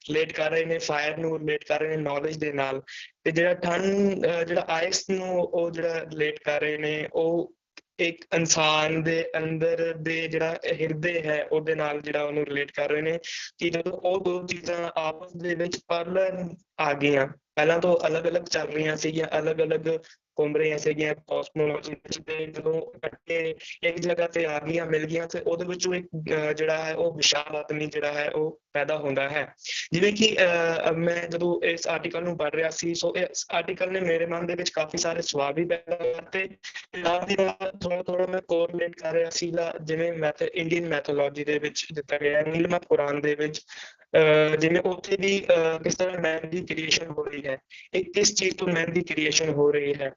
ਰਿਲੇਟ ਕਰ ਰਹੇ ਨੇ, ਫਾਇਰ ਨੂੰ ਰਿਲੇਟ ਕਰ ਰਹੇ ਨੇ ਨੌਲੇਜ ਦੇ ਨਾਲ, ਤੇ ਜਿਹੜਾ ਆਈਸ ਨੂੰ ਉਹ ਜਿਹੜਾ ਰਿਲੇਟ ਕਰ ਰਹੇ ਨੇ ਉਹ ਇੱਕ ਇਨਸਾਨ ਦੇ ਅੰਦਰ ਦੇ ਜਿਹੜਾ ਹਿਰਦੇ ਹੈ ਉਹਦੇ ਨਾਲ ਜਿਹੜਾ ਉਹਨੂੰ ਰਿਲੇਟ ਕਰ ਰਹੇ ਨੇ ਕਿ ਜਦੋਂ ਉਹ ਦੋ ਚੀਜ਼ਾਂ ਆਪਸ ਦੇ ਵਿੱਚ ਪੈਰਲਲ ਆ ਗਈਆਂ, ਪਹਿਲਾਂ ਤੋਂ ਅਲੱਗ-ਅਲੱਗ ਚੱਲ ਰਹੀਆਂ ਸੀਗੀਆਂ, ਅਲੱਗ-ਅਲੱਗ ਘੁੰਮ ਰਹੀਆਂ ਸੀਗੀਆਂ ਕਾਸਮੋਲੋਜੀ ਵਿੱਚ, ਤੇ ਜਦੋਂ ਇਕੱਠੇ ਇੱਕ ਜਗ੍ਹਾ ਤੇ ਆ ਗਈਆਂ, ਮਿਲ ਗਈਆਂ, ਤੇ ਉਹਦੇ ਵਿੱਚੋਂ ਇੱਕ ਜਿਹੜਾ ਹੈ ਉਹ ਵਿਸ਼ਾਲ ਆਦਮੀ ਜਿਹੜਾ ਹੈ ਉਹ ਪੈਦਾ ਹੁੰਦਾ ਹੈ। ਜਿਵੇਂ ਕਿ ਮੈਂ ਜਦੋਂ ਇਸ ਆਰਟੀਕਲ ਨੂੰ ਪੜ੍ਹ ਰਿਹਾ ਸੀ, ਸੋ ਇਸ ਆਰਟੀਕਲ ਨੇ ਮੇਰੇ ਮਨ ਦੇ ਵਿੱਚ ਕਾਫੀ ਸਾਰੇ ਸਵਾਲ ਵੀ ਪੈਦਾ ਕਰਤੇ, ਨਾਲ ਦੀ ਨਾਲ ਥੋੜਾ ਮੈਂ ਕੋਰਿਲੇਟ ਕਰ ਰਿਹਾ ਸੀਗਾ, ਜਿਵੇਂ ਇੰਡੀਅਨ ਮੈਥੋਲੋਜੀ ਦੇ ਵਿੱਚ ਦਿੱਤਾ ਗਿਆ ਨੀਲਮਤ ਕੁਰਾਨ ਦੇ ਵਿੱਚ, ਜਿਵੇਂ ਉੱਥੇ ਵੀ ਕਿਸ ਤਰ੍ਹਾਂ ਮੈਨ ਦੀ ਕ੍ਰੀਏਸ਼ਨ ਹੋ ਰਹੀ ਹੈ, ਇਹ ਕਿਸ ਚੀਜ਼ ਤੋਂ ਮੈਨ ਦੀ ਕ੍ਰੀਏਸ਼ਨ ਹੋ ਰਹੀ ਹੈ,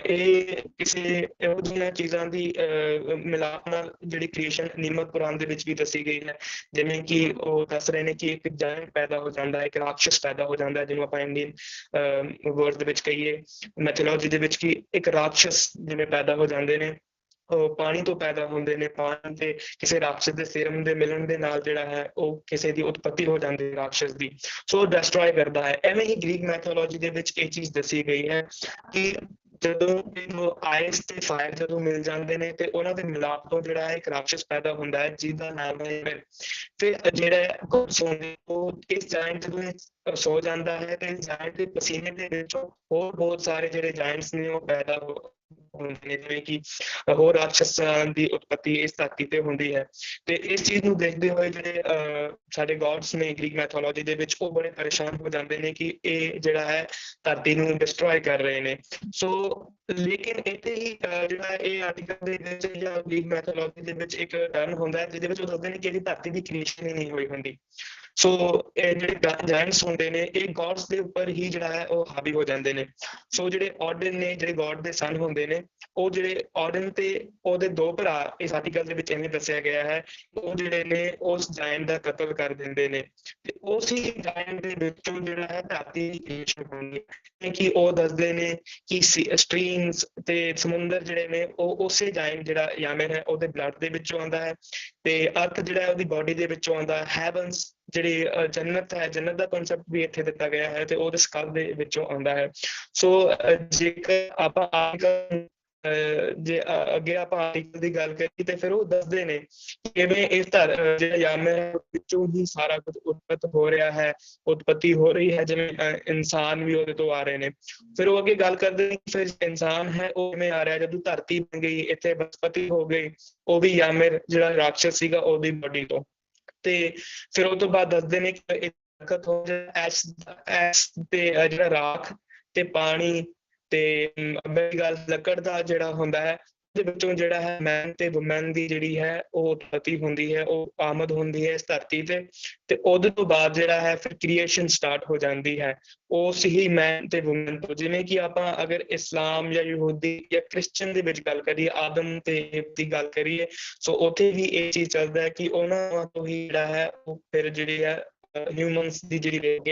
ਇਹ ਕਿਸੇ ਇਹੋ ਜਿਹੀਆਂ ਚੀਜ਼ਾਂ ਦੀ ਮਿਲਾਪ ਨਾਲ ਜਿਹੜੀ ਕ੍ਰੀਏਸ਼ਨ ਨੀਲਮਤ ਕੁਰਾਨ ਦੇ ਵਿੱਚ ਵੀ ਦੱਸੀ ਗਈ ਹੈ। ਜਿਵੇਂ ਕਿ ਉਹ ਦੱਸ ਰਹੇ ਨੇ ਕਿ ਇੱਕ ਜਾਇੰਟ ਪੈਦਾ ਹੋ ਜਾਂਦਾ ਹੈ, ਇੱਕ ਰਾਖਸ਼ ਪੈਦਾ ਹੋ ਜਾਂਦਾ ਹੈ, ਜਿਹਨੂੰ ਆਪਾਂ ਇੰਡੀਅਨ ਵਰਡ ਦੇ ਵਿੱਚ ਕਹੀਏ, ਮੈਥੋਲੋਜੀ ਦੇ ਵਿੱਚ, ਕਿ ਇੱਕ ਰਾਖਸ਼ ਜਿਵੇਂ ਪੈਦਾ ਹੋ ਜਾਂਦੇ ਨੇ, ਉਹ ਪਾਣੀ ਤੋਂ ਪੈਦਾ ਹੁੰਦੇ ਨੇ, ਪਾਣੀ ਤੇ ਕਿਸੇ ਰਾਖਸ਼ ਦੇ ਸੀਰਮ ਦੇ ਮਿਲਣ ਦੇ ਨਾਲ ਜਿਹੜਾ ਹੈ ਉਹ ਕਿਸੇ ਦੀ ਉਤਪਤੀ ਹੋ ਜਾਂਦੀ ਹੈ ਰਾਖਸ਼ ਦੀ, ਸੋ ਡਿਸਟਰੋਏ ਕਰਦਾ ਹੈ। ਐਵੇਂ ਹੀ ਗ੍ਰੀਕ ਮੈਥੋਲੋਜੀ ਦੇ ਵਿੱਚ ਇਹ ਚੀਜ਼ ਦੱਸੀ ਗਈ ਹੈ ਕਿ ਜਦੋਂ ਆਇਸ ਤੇ ਫਾਇਰ ਜਦੋਂ ਮਿਲ ਜਾਂਦੇ ਨੇ, ਤੇ ਉਹਨਾਂ ਦੇ ਮਿਲਾਪ ਤੋਂ ਜਿਹੜਾ ਹੈ ਇੱਕ ਰਾਖਸ਼ ਪੈਦਾ ਹੁੰਦਾ ਹੈ, ਜਿਹਦਾ ਨਾਮ ਹੈ ਫਿਰ ਜਿਹੜਾ ਸੌਂਦੇ, ਉਹ ਇਸ ਜਾਇੰਟ ਜਦੋਂ ਸੋ ਜਾਂਦਾ ਹੈ, ਤੇ ਜਾਇੰਟ ਦੇ ਪਸੀਨੇ ਦੇ ਵਿੱਚੋਂ ਹੋਰ ਬਹੁਤ ਸਾਰੇ ਜਿਹੜੇ ਜਾਇੰਟਸ ਨੇ ਉਹ ਪੈਦਾ ਹੁੰਦੇ ਨੇ, ਜਿਵੇਂ ਕਿ ਹੋਰ ਰਾਖਸ਼ਾਂ ਦੀ ਉਤਪਤੀ ਇਸ ਧਰਤੀ ਤੇ ਹੁੰਦੀ ਹੈ। ਤੇ ਇਸ ਚੀਜ਼ ਨੂੰ ਦੇਖਦੇ ਹੋਏ ਜਿਹੜੇ ਸਾਡੇ ਗੋਡਸ ਨੇ ਗ੍ਰੀਕ ਮੈਥੋਲੋਜੀ ਦੇ ਵਿੱਚ, ਉਹ ਬੜੇ ਪਰੇਸ਼ਾਨ ਹੋ ਜਾਂਦੇ ਨੇ ਕਿ ਇਹ ਜਿਹੜਾ ਹੈ ਧਰਤੀ ਨੂੰ ਡਿਸਟਰੋਏ ਕਰ ਰਹੇ ਨੇ। ਸੋ ਲੇਕਿਨ ਇੱਥੇ ਹੀ ਜਿਹੜਾ ਇਹ ਆਰਟੀਕਲ ਦੇ ਵਿੱਚ ਜਾਂ ਗ੍ਰੀਕ ਮੈਥੋਲੋਜੀ ਦੇ ਵਿੱਚ ਇੱਕ ਟਰਨ ਹੁੰਦਾ ਹੈ, ਜਿਹਦੇ ਵਿੱਚ ਉਹ ਦੱਸਦੇ ਨੇ ਕਿ ਇਹਦੀ ਧਰਤੀ ਦੀ ਕ੍ਰੀਏਸ਼ਨ ਹੀ ਨਹੀਂ ਹੋਈ ਹੁੰਦੀ। ਸੋ ਇਹ ਜਿਹੜੇ ਜਾਇੰਟਸ ਹੁੰਦੇ ਨੇ, ਇਹ ਗੋਡਸ ਦੇ ਉੱਪਰ ਹੀ ਜਿਹੜਾ ਹੈ ਉਹ ਹਾਵੀ ਹੋ ਜਾਂਦੇ ਨੇ। ਸੋ ਜਿਹੜੇ ਆਰਡਨ ਨੇ, ਜਿਹੜੇ ਗੋਡ ਦੇ ਸਨ ਹੁੰਦੇ ਨੇ, ਉਹ ਜਿਹੜੇ ਆਰਡਨ ਤੇ ਉਹਦੇ ਦੋ ਭਰਾ ਇਸ ਆਰਟੀਕਲ ਦੇ ਵਿੱਚ ਐਵੇਂ ਦੱਸਿਆ ਗਿਆ ਹੈ, ਉਹ ਜਿਹੜੇ ਨੇ ਉਸ ਜਾਇੰਟ ਦਾ ਕਤਲ ਕਰ ਦਿੰਦੇ ਨੇ, ਤੇ ਉਸੇ ਜਾਇੰਟ ਦੇ ਵਿੱਚੋਂ ਜਿਹੜਾ ਹੈ ਧਰਤੀ ਦੀ ਕ੍ਰੀਏਸ਼ਨ ਹੁੰਦੀ ਹੈ। ਕਿ ਉਹ ਦੱਸਦੇ ਨੇ ਕਿ ਸਟਰੀਮਸ ਤੇ ਸਮੁੰਦਰ ਜਿਹੜੇ ਨੇ ਉਹ ਉਸੇ ਜਾਇੰਟ ਜਿਹੜਾ ਯਾਮਨ ਹੈ ਉਹਦੇ ਬਲੱਡ ਦੇ ਵਿੱਚੋਂ ਆਉਂਦਾ ਹੈ, ਤੇ ਅਰਥ ਜਿਹੜਾ ਹੈ ਉਹਦੀ ਬੋਡੀ ਦੇ ਵਿੱਚੋਂ ਆਉਂਦਾ ਹੈ। ਹੈਵਨਸ ਜਿਹੜੀ ਜੰਨਤ ਹੈ, ਜੰਨਤ ਦਾ ਕਨਸੈਪਟ ਵੀ ਇੱਥੇ ਦਿੱਤਾ ਗਿਆ ਹੈ, ਤੇ ਉਹਦੇ ਸਕਲ ਦੇ ਵਿੱਚੋਂ ਆਉਂਦਾ ਹੈ। ਸੋ ਜੇਕਰ ਆਪਾਂ ਜੇ ਅੱਗੇ ਆਪਾਂ ਆਰਟੀਕਲ ਦੀ ਗੱਲ ਕਰੀਏ, ਤੇ ਫਿਰ ਉਹ ਦੱਸਦੇ ਨੇ ਕਿਵੇਂ ਇਸ ਜਿਹੜਾ ਯਾਮਨ ਵਿੱਚੋਂ ਹੀ ਸਾਰਾ ਕੁਝ ਉਤਪਤ ਹੋ ਰਿਹਾ ਹੈ, ਉਤਪਤੀ ਹੋ ਰਹੀ ਹੈ, ਜਿਵੇਂ ਇਨਸਾਨ ਵੀ ਉਹਦੇ ਤੋਂ ਆ ਰਹੇ ਨੇ। ਫਿਰ ਉਹ ਅੱਗੇ ਗੱਲ ਕਰਦੇ ਨੇ ਫਿਰ ਇਨਸਾਨ ਹੈ ਉਹ ਕਿਵੇਂ ਆ ਰਿਹਾ, ਜਦੋਂ ਧਰਤੀ ਬਣ ਗਈ, ਇੱਥੇ ਬਨਸਪਤੀ ਹੋ ਗਈ, ਉਹ ਵੀ ਯਾਮਨ ਜਿਹੜਾ ਰਾਖਸ਼ ਸੀਗਾ ਉਹਦੀ ਬੋਡੀ ਤੋਂ। ਤੇ ਫਿਰ ਉਹ ਤੋਂ ਬਾਅਦ ਦੱਸਦੇ ਨੇ ਕਿ ਹੋ ਐਸ਼ ਤੇ ਜਿਹੜਾ ਰਾਖ ਤੇ ਪਾਣੀ ਤੇ ਗੱਲ ਲੱਕੜ ਦਾ ਜਿਹੜਾ ਹੁੰਦਾ ਹੈ, ਉਹਦੇ ਵਿੱਚੋਂ ਜਿਹੜਾ ਹੈ ਮੈਨ ਤੇ ਵੂਮਨ ਦੀ ਜਿਹੜੀ ਹੈ ਉਹ ਉਤਪਤੀ ਹੁੰਦੀ ਹੈ, ਉਹ ਆਮਦ ਹੁੰਦੀ ਹੈ ਇਸ ਧਰਤੀ ਤੇ ਉਹਦੇ ਤੋਂ ਬਾਅਦ ਜਿਹੜਾ ਹੈ ਫਿਰ ਕ੍ਰੀਏਸ਼ਨ ਸਟਾਰਟ ਹੋ ਜਾਂਦੀ ਹੈ ਉਸ ਹੀ ਮੈਨ ਤੇ ਵੂਮਨ ਤੋਂ। ਜਿਵੇਂ ਕਿ ਆਪਾਂ ਅਗਰ ਇਸਲਾਮ ਜਾਂ ਯਹੂਦੀ ਜਾਂ ਕ੍ਰਿਸਚਨ ਦੇ ਵਿੱਚ ਗੱਲ ਕਰੀਏ, ਆਦਮ ਤੇ ਈਵ ਦੀ ਗੱਲ ਕਰੀਏ, ਸੋ ਉੱਥੇ ਵੀ ਇਹ ਚੀਜ਼ ਚੱਲਦਾ ਹੈ ਕਿ ਉਹਨਾਂ ਤੋਂ ਹੀ ਜਿਹੜਾ ਹੈ ਉਹ ਫਿਰ ਜਿਹੜੀ ਹੈ ਹਿਊਮਨਸ ਦੀ ਜਿਹੜੀ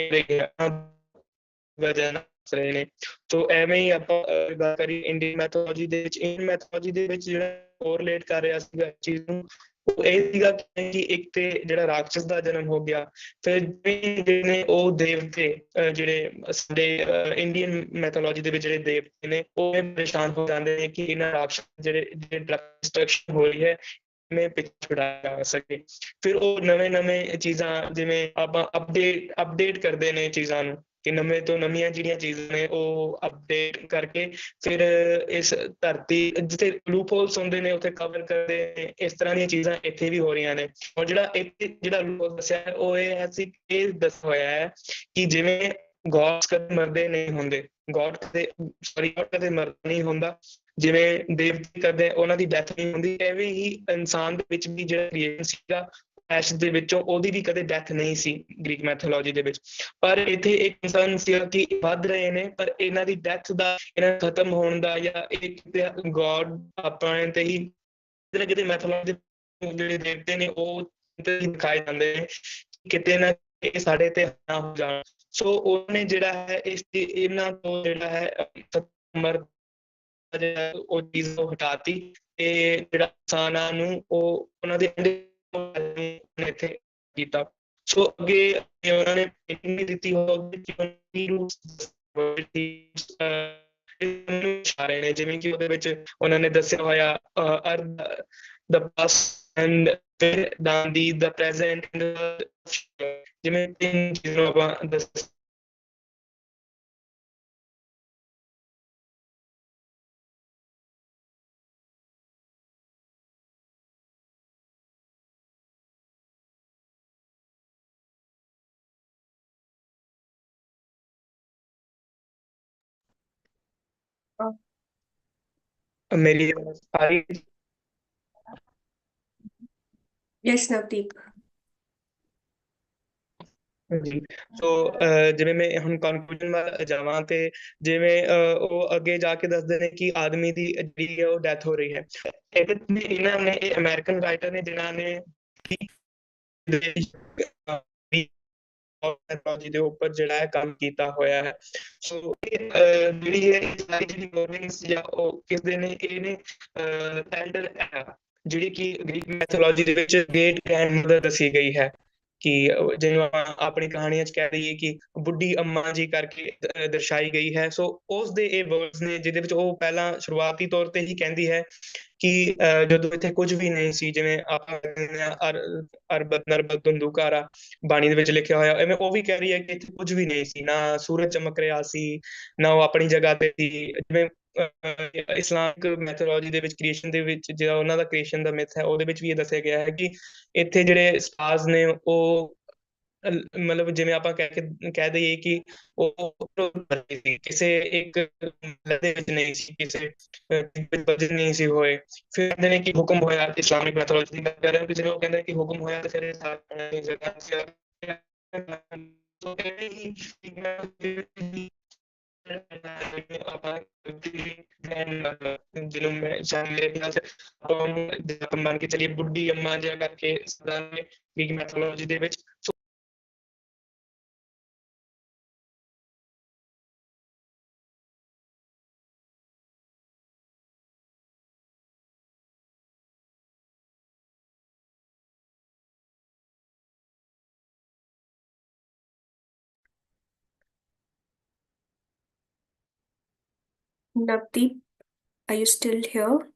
ਵਜ੍ਹਾ ਨਾਲ ਰਹੇ ਨੇ। ਸੋ ਐਵੇਂ ਹੀ ਆਪਾਂ ਗੱਲ ਕਰੀ ਇੰਡੀਅਨ ਮੈਥੋਲੋਜੀ ਦੇ ਵਿੱਚ, ਇੰਡੀਅਨ ਮੈਥੋਲੋਜੀ ਦੇ ਵਿੱਚ ਜਿਹੜਾ ਕੋਰਿਲੇਟ ਕਰ ਰਿਹਾ ਸੀਗਾ ਚੀਜ਼ ਨੂੰ, ਉਹ ਇਹ ਸੀਗਾ ਕਿ ਇੱਕ ਤੇ ਜਿਹੜਾ ਰਾਖਸ਼ ਦਾ ਜਨਮ ਹੋ ਗਿਆ, ਫਿਰ ਜਿਹੜੇ ਨੇ ਉਹ ਦੇਵਤੇ ਜਿਹੜੇ ਸਾਡੇ ਇੰਡੀਅਨ ਮੈਥੋਲੋਜੀ ਦੇ ਵਿੱਚ ਜਿਹੜੇ ਦੇਵਤੇ ਨੇ ਉਹ ਪਰੇਸ਼ਾਨ ਹੋ ਜਾਂਦੇ ਨੇ ਕਿ ਇਹਨਾਂ ਰਾਖਸ਼ ਜਿਹੜੇ ਡਿਸਟਰਕਸ਼ਨ ਹੋ ਰਹੀ ਹੈ ਮੈਂ ਪਿੱਛੇ ਛੁਡਾਇਆ ਜਾ ਸਕੇ। ਫਿਰ ਉਹ ਨਵੇਂ ਚੀਜ਼ਾਂ ਜਿਵੇਂ ਆਪਾਂ ਅਪਡੇਟ ਕਰਦੇ ਨੇ ਚੀਜ਼ਾਂ ਨੂੰ, ਕਿ ਨਵੇਂ ਤੋਂ ਨਵੀਆਂ ਜਿਹੜੀਆਂ ਚੀਜ਼ਾਂ ਨੇ ਉਹ ਅਪਡੇਟ ਕਰਕੇ ਫਿਰ ਇਸ ਧਰਤੀ ਜਿੱਥੇ ਲੂਪ ਹੋਲਸ ਹੁੰਦੇ ਨੇ ਉੱਥੇ ਕਵਰ ਕਰਦੇ ਨੇ। ਇਸ ਤਰ੍ਹਾਂ ਦੀਆਂ ਚੀਜ਼ਾਂ ਇੱਥੇ ਵੀ ਹੋ ਰਹੀਆਂ ਨੇ। ਔਰ ਜਿਹੜਾ ਇੱਥੇ ਜਿਹੜਾ ਲੂਪ ਦੱਸਿਆ ਹੈ ਉਹ ਇਹ ਹੈ ਸੀ, ਇਹ ਦੱਸਿਆ ਹੋਇਆ ਹੈ ਕਿ ਜਿਵੇਂ ਗੋਡਸ ਕਦੇ ਮਰਦੇ ਨਹੀਂ ਹੁੰਦੇ, ਗੋਡ ਕਦੇ ਮਰਦਾ ਨਹੀਂ ਹੁੰਦਾ, ਜਿਵੇਂ ਦੇਵਤੇ ਕਦੇ ਉਹਨਾਂ ਦੀ ਡੈਥ ਨਹੀਂ ਹੁੰਦੀ, ਐਵੇਂ ਹੀ ਇਨਸਾਨ ਦੇ ਵਿੱਚ ਵੀ ਜਿਹੜਾ ਕ੍ਰੀਏਸ਼ਨ ਸੀਗਾ ਐਸ਼ ਦੇ ਵਿੱਚੋਂ, ਉਹਦੀ ਵੀ ਕਦੇ ਡੈਥ ਨਹੀਂ ਸੀ ਗ੍ਰੀਕ ਮੈਥੋਲੋਜੀ ਦੇ ਵਿੱਚ। ਪਰ ਇੱਥੇ ਇੱਕ ਇਨਸਾਨ ਸੀ ਕਿ ਵੱਧ ਰਹੇ ਨੇ, ਪਰ ਇਹਨਾਂ ਦੀ ਡੈਥ ਦਾ, ਇਹਨਾਂ ਖਤਮ ਹੋਣ ਦਾ ਜਾਂ ਇੱਕ ਗੋਡ ਆਪਣੇ ਤੇ ਹੀ ਕਿਤੇ ਮੈਥੋਲੋਜੀ ਦੇ ਜਿਹੜੇ ਦੇਵਤੇ ਨੇ ਉਹ ਦਿਖਾਏ ਜਾਂਦੇ ਨੇ, ਕਿਤੇ ਨਾ ਕਿਤੇ ਸਾਡੇ ਤੇ ਨਾ ਹੋ ਜਾਣ। ਸੋ ਉਹਨੇ ਜਿਹੜਾ ਹੈ ਇਹਨਾਂ ਤੋਂ ਜਿਹੜਾ ਹੈ ਉਹ ਚੀਜ਼ ਤੋਂ ਹਟਾਤੀ ਤੇ ਜਿਹੜਾ ਇਨਸਾਨਾਂ ਨੂੰ ਉਹ ਉਹਨਾਂ ਦੇ ਇੱਥੇ ਕੀਤਾ। ਸੋ ਅੱਗੇ ਉਹਨਾਂ ਨੇ ਪੇਂਟਿੰਗ ਵੀ ਦਿੱਤੀ ਇਸ਼ਾਰੇ ਨੇ, ਜਿਵੇਂ ਕਿ ਉਹਦੇ ਵਿੱਚ ਉਹਨਾਂ ਨੇ ਦੱਸਿਆ ਹੋਇਆ the past and the present, ਜਿਵੇਂ ਤਿੰਨ ਚੀਜ਼ਾਂ ਆਪਾਂ मेरी आवाज आ रही है? Yes, Navdeep. ਜੀ ਸੋ ਜਿਵੇਂ ਮੈਂ ਹੁਣ ਕਨਕਲੂਜਨ ਵੱਲ ਜਾਵਾਂ ਤੇ ਜਿਵੇਂ ਉਹ ਅੱਗੇ ਜਾ ਕੇ ਦੱਸਦੇ ਨੇ ਕਿ ਆਦਮੀ ਦੀ ਜਿਹੜੀ ਹੈ ਉਹ ਡੈਥ ਹੋ ਰਹੀ ਹੈ ਇਹਦੇ ਤੇ ਇਹਨਾਂ ਨੇ ਇਹ ਅਮਰੀਕਨ ਰਾਈਟਰ ਨੇ ਜਿਨ੍ਹਾਂ ਨੇ ਟੈਕਨੋਲੋਜੀ ਦੇ ਉੱਪਰ ਜਿਹੜਾ ਹੈ ਕੰਮ ਕੀਤਾ ਹੋਇਆ ਹੈ ਸੋ ਜਿਹੜੀ ਹੈ ਸਾਰੀ ਜਿਹੜੀ ਵਰਨਿੰਗਸ ਜਾਂ ਉਹ ਕਿਸਦੇ ਨੇ ਇਹ ਨੇ ਐਲਡਰ ਜਿਹੜੀ ਕਿ ਗ੍ਰੀਕ ਮੈਥੋਲੋਜੀ ਦੇ ਵਿੱਚ ਗ੍ਰੇਟ ਗ੍ਰੈਂਡਮਦਰ ਦੱਸੀ ਗਈ ਹੈ ਕਿ ਜਿਹਨੂੰ ਆਪਾਂ ਆਪਣੀ ਕਹਾਣੀਆਂ 'ਚ ਕਹਿ ਦਈਏ ਕਿ ਬੁੱਢੀ ਅੰਮਾ ਜੀ ਕਰਕੇ ਦਰਸਾਈ ਗਈ ਹੈ ਸੋ ਉਸ ਦੇ ਇਹ ਵਰਡਸ ਨੇ ਜਿਹਦੇ ਵਿੱਚ ਉਹ ਪਹਿਲਾਂ ਸ਼ੁਰੂਆਤੀ ਤੌਰ ਤੇ ਹੀ ਕਹਿੰਦੀ ਹੈ ਕਿ ਜਦੋਂ ਇੱਥੇ ਕੁਝ ਵੀ ਨਹੀਂ ਸੀ ਜਿਵੇਂ ਆਪਾਂ ਕਹਿੰਦੇ ਹਾਂ ਅਰਬਤ ਨਰਬਤ ਧੁੰਦੂਕਾਰਾ ਬਾਣੀ ਦੇ ਵਿੱਚ ਲਿਖਿਆ ਹੋਇਆ ਐਵੇਂ ਉਹ ਵੀ ਕਹਿ ਰਹੀ ਹੈ ਕਿ ਇੱਥੇ ਕੁਝ ਵੀ ਨਹੀਂ ਸੀ ਨਾ ਸੂਰਜ ਚਮਕ ਰਿਹਾ ਸੀ ਨਾ ਉਹ ਆਪਣੀ ਜਗ੍ਹਾ ਤੇ ਸੀ ਜਿਵੇਂ ਇਸਲਾਮਿਕ ਮੈਥੋਲੋਜੀ ਦੇ ਵਿੱਚ ਕ੍ਰੀਏਸ਼ਨ ਦੇ ਵਿੱਚ ਜਿਹੜਾ ਉਹਨਾਂ ਦਾ ਕ੍ਰੀਏਸ਼ਨ ਦਾ ਮਿਥ ਹੈ ਉਹਦੇ ਵਿੱਚ ਵੀ ਇਹ ਦੱਸਿਆ ਗਿਆ ਹੈ ਕਿ ਇੱਥੇ ਜਿਹੜੇ ਸਟਾਰਸ ਨੇ ਉਹ ਮਤਲਬ ਜਿਵੇਂ ਆਪਾਂ ਕਹਿ ਦਈਏ ਕਿ ਉਹ ਕਿਸੇ ਇੱਕ ਦੇ ਵਿੱਚ ਨਹੀਂ ਸੀ ਕਿਸੇ ਬਜਟ ਨਹੀਂ ਸੀ ਹੋਏ ਫਿਰ ਕਹਿੰਦੇ ਨੇ ਕਿ ਹੁਕਮ ਹੋਇਆ ਇਸਲਾਮਿਕ ਮੈਥੋਲੋਜੀ ਦੀ ਗੱਲ ਕਰ ਰਹੇ ਹਾਂ ਕਿ ਜਦੋਂ ਉਹ ਕਹਿੰਦੇ ਕਿ ਹੁਕਮ ਹੋਇਆ ਤੇ ਫਿਰ ਇਹ ਸਾਰੀ ਜਗ੍ਹਾ ਤੋਂ ਕਹਿੰਦੇ ਕਿ ਆਪਾਂ ਜਿਹਨੂੰ ਮੈਂ ਸ਼ਾਇਦ ਮੇਰੇ ਖਿਆਲ ਸੇ ਆਪਾਂ ਮੰਨ ਕੇ ਚਲੀਏ ਬੁੱਢੀ ਅੰਮਾ ਜਿਹਾ ਕਰਕੇ ਗ੍ਰੀਕ ਮੈਥੋਲੋਜੀ ਦੇ ਵਿੱਚ Navdeep, are you still here?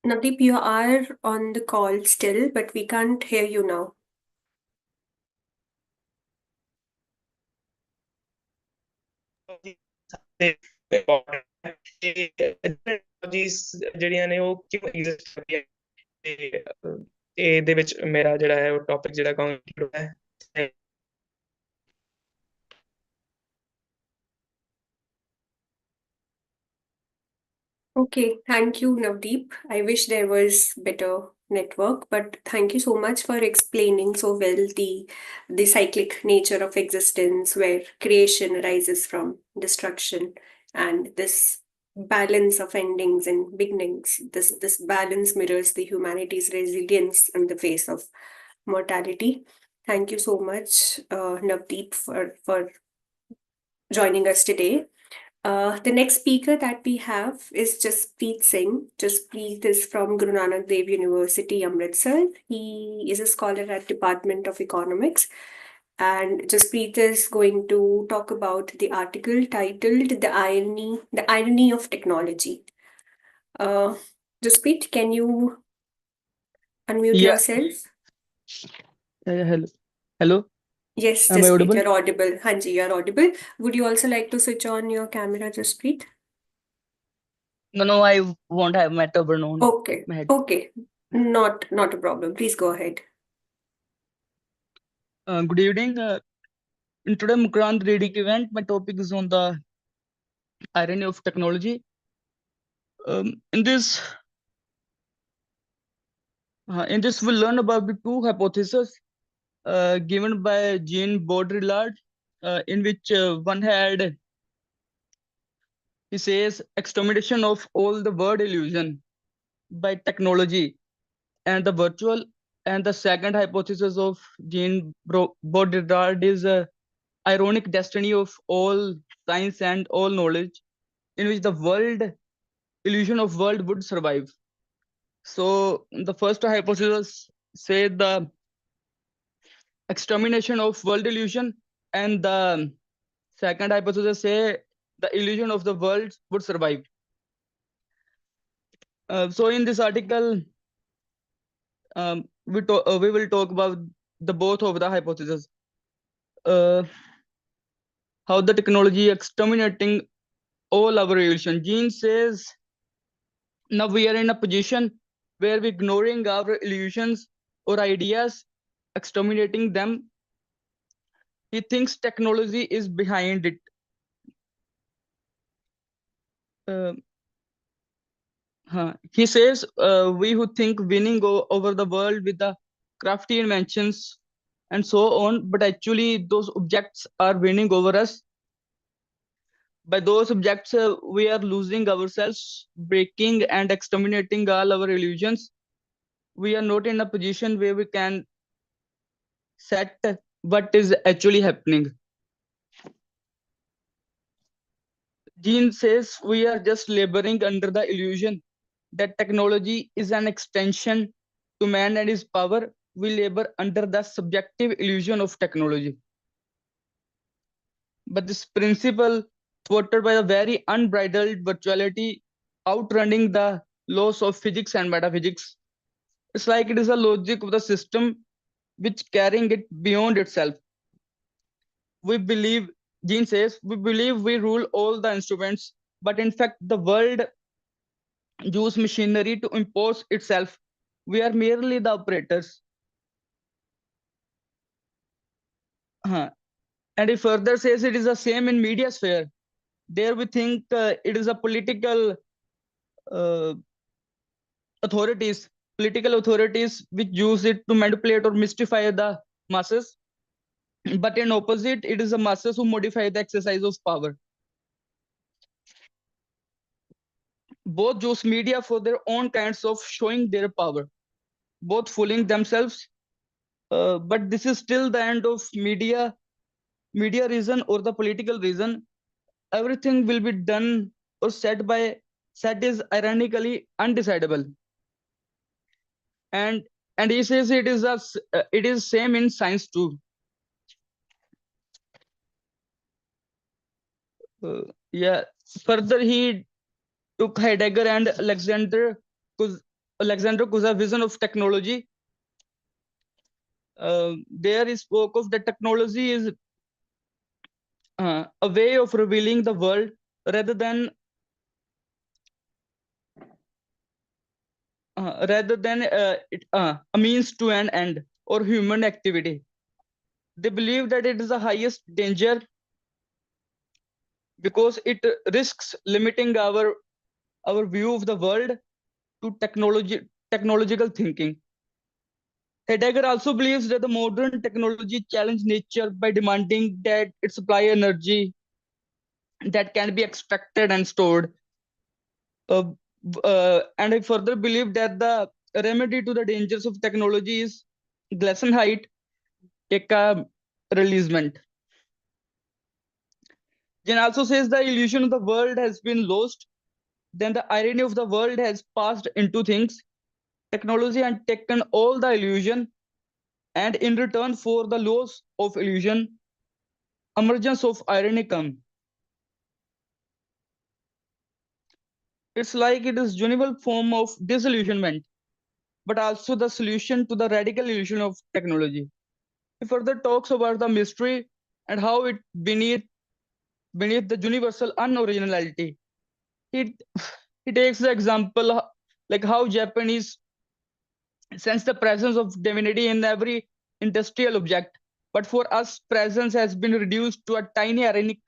Navdeep, you are on the call still, but we can't hear you now. ਜਿਹੜੀਆਂ ਨੇ ਉਹ ਕਿਉਂ ਐਗਜ਼ਿਸਟ ਕਰਦੀਆਂ ਤੇ ਇਹਦੇ ਵਿੱਚ ਮੇਰਾ ਜਿਹੜਾ ਹੈ ਉਹ ਟੌਪਿਕ ਜਿਹੜਾ ਕੰਕਲੂਡ ਹੈ Okay, thank you, Navdeep. I wish there was better network, but thank you so much for explaining so well the cyclic nature of existence, where creation arises from destruction, and this balance of endings and beginnings. This balance mirrors the humanity's resilience in the face of mortality. Thank you so much, Navdeep, for joining us today. The next speaker that we have is Jaspreet Singh. Jaspreet is from Guru Nanak Dev University, Amritsar. He is a scholar at Department of Economics. And Jaspreet is going to talk about the article titled The Irony of Technology. Jaspreet, can you unmute Yeah, yourself? hello. Hello, Yes, am I Jaspreet, audible? you're audible. Hanji, you're audible. Would you also like to switch on your camera, Jaspreet? No, I won't have my turban on Okay, my head. okay. Not a problem. Please go ahead. Good evening. In today Mukrand reading event, my topic is on the irony of technology. In this, we'll learn about the two hypotheses given by Jean Baudrillard, in which one had, he says, extermination of all the word illusion by technology and the virtual, and the second hypothesis of Jean Baudrillard is ironic destiny of all science and all knowledge, in which the world illusion of world would survive. So the first hypothesis say the extermination of world illusion, and the second hypothesis say the illusion of the world would survive. So in this article, we will talk about the both of the hypotheses. How the technology exterminating all our illusion. Jean says now we are in a position where we're ignoring our illusions or ideas, exterminating them. He thinks technology is behind it. Uh, He says, we who think winning over the world with the crafty inventions and so on, but actually those objects are winning over us. By those objects, we are losing ourselves, breaking and exterminating all our illusions. We are not in a position where we can set what is actually happening. Jean says we are just laboring under the illusion that technology is an extension to man and his power. We labor under the subjective illusion of technology. But this principle, thwarted by a very unbridled virtuality, outrunning the laws of physics and metaphysics, it's like it is a logic of the system which carrying it beyond itself. We believe, Jean says, we believe we rule all the instruments, but in fact, the world use machinery to impose itself. We are merely the operators. And he further says it is the same in media sphere. There we think it is a uh, authorities, political authorities which use it to manipulate or mystify the masses. But in opposite, it is the masses who modify the exercise of power. Both use media for their own kinds of showing their power, both fooling themselves. But this is still the end of media reason or the political reason. Everything will be done or said is ironically undecidable. And he says it is same in science too. Yeah. Further, he took Heidegger and Alexander Kuza's vision of technology. There he spoke of that technology is a way of revealing the world rather than a means to an end or human activity. They believe that it is the highest danger because it risks limiting our view of the world to technological thinking. Heidegger also believes that the modern technology challenges nature by demanding that it supply energy that can be extracted and stored. And I further believe that the remedy to the dangers of technology is Glassenheit, Eka releasement. Jen also says the illusion of the world has been lost, then the irony of the world has passed into things. Technology has taken all the illusion, and in return for the loss of illusion, emergence of irony come. It's like it is universal form of disillusionment, but also the solution to the radical illusion of technology. He further talks about the mystery and how it beneath the universal unoriginality. He he takes the example like how Japanese sense the presence of divinity in every industrial object, but for us, presence has been reduced to a tiny ironic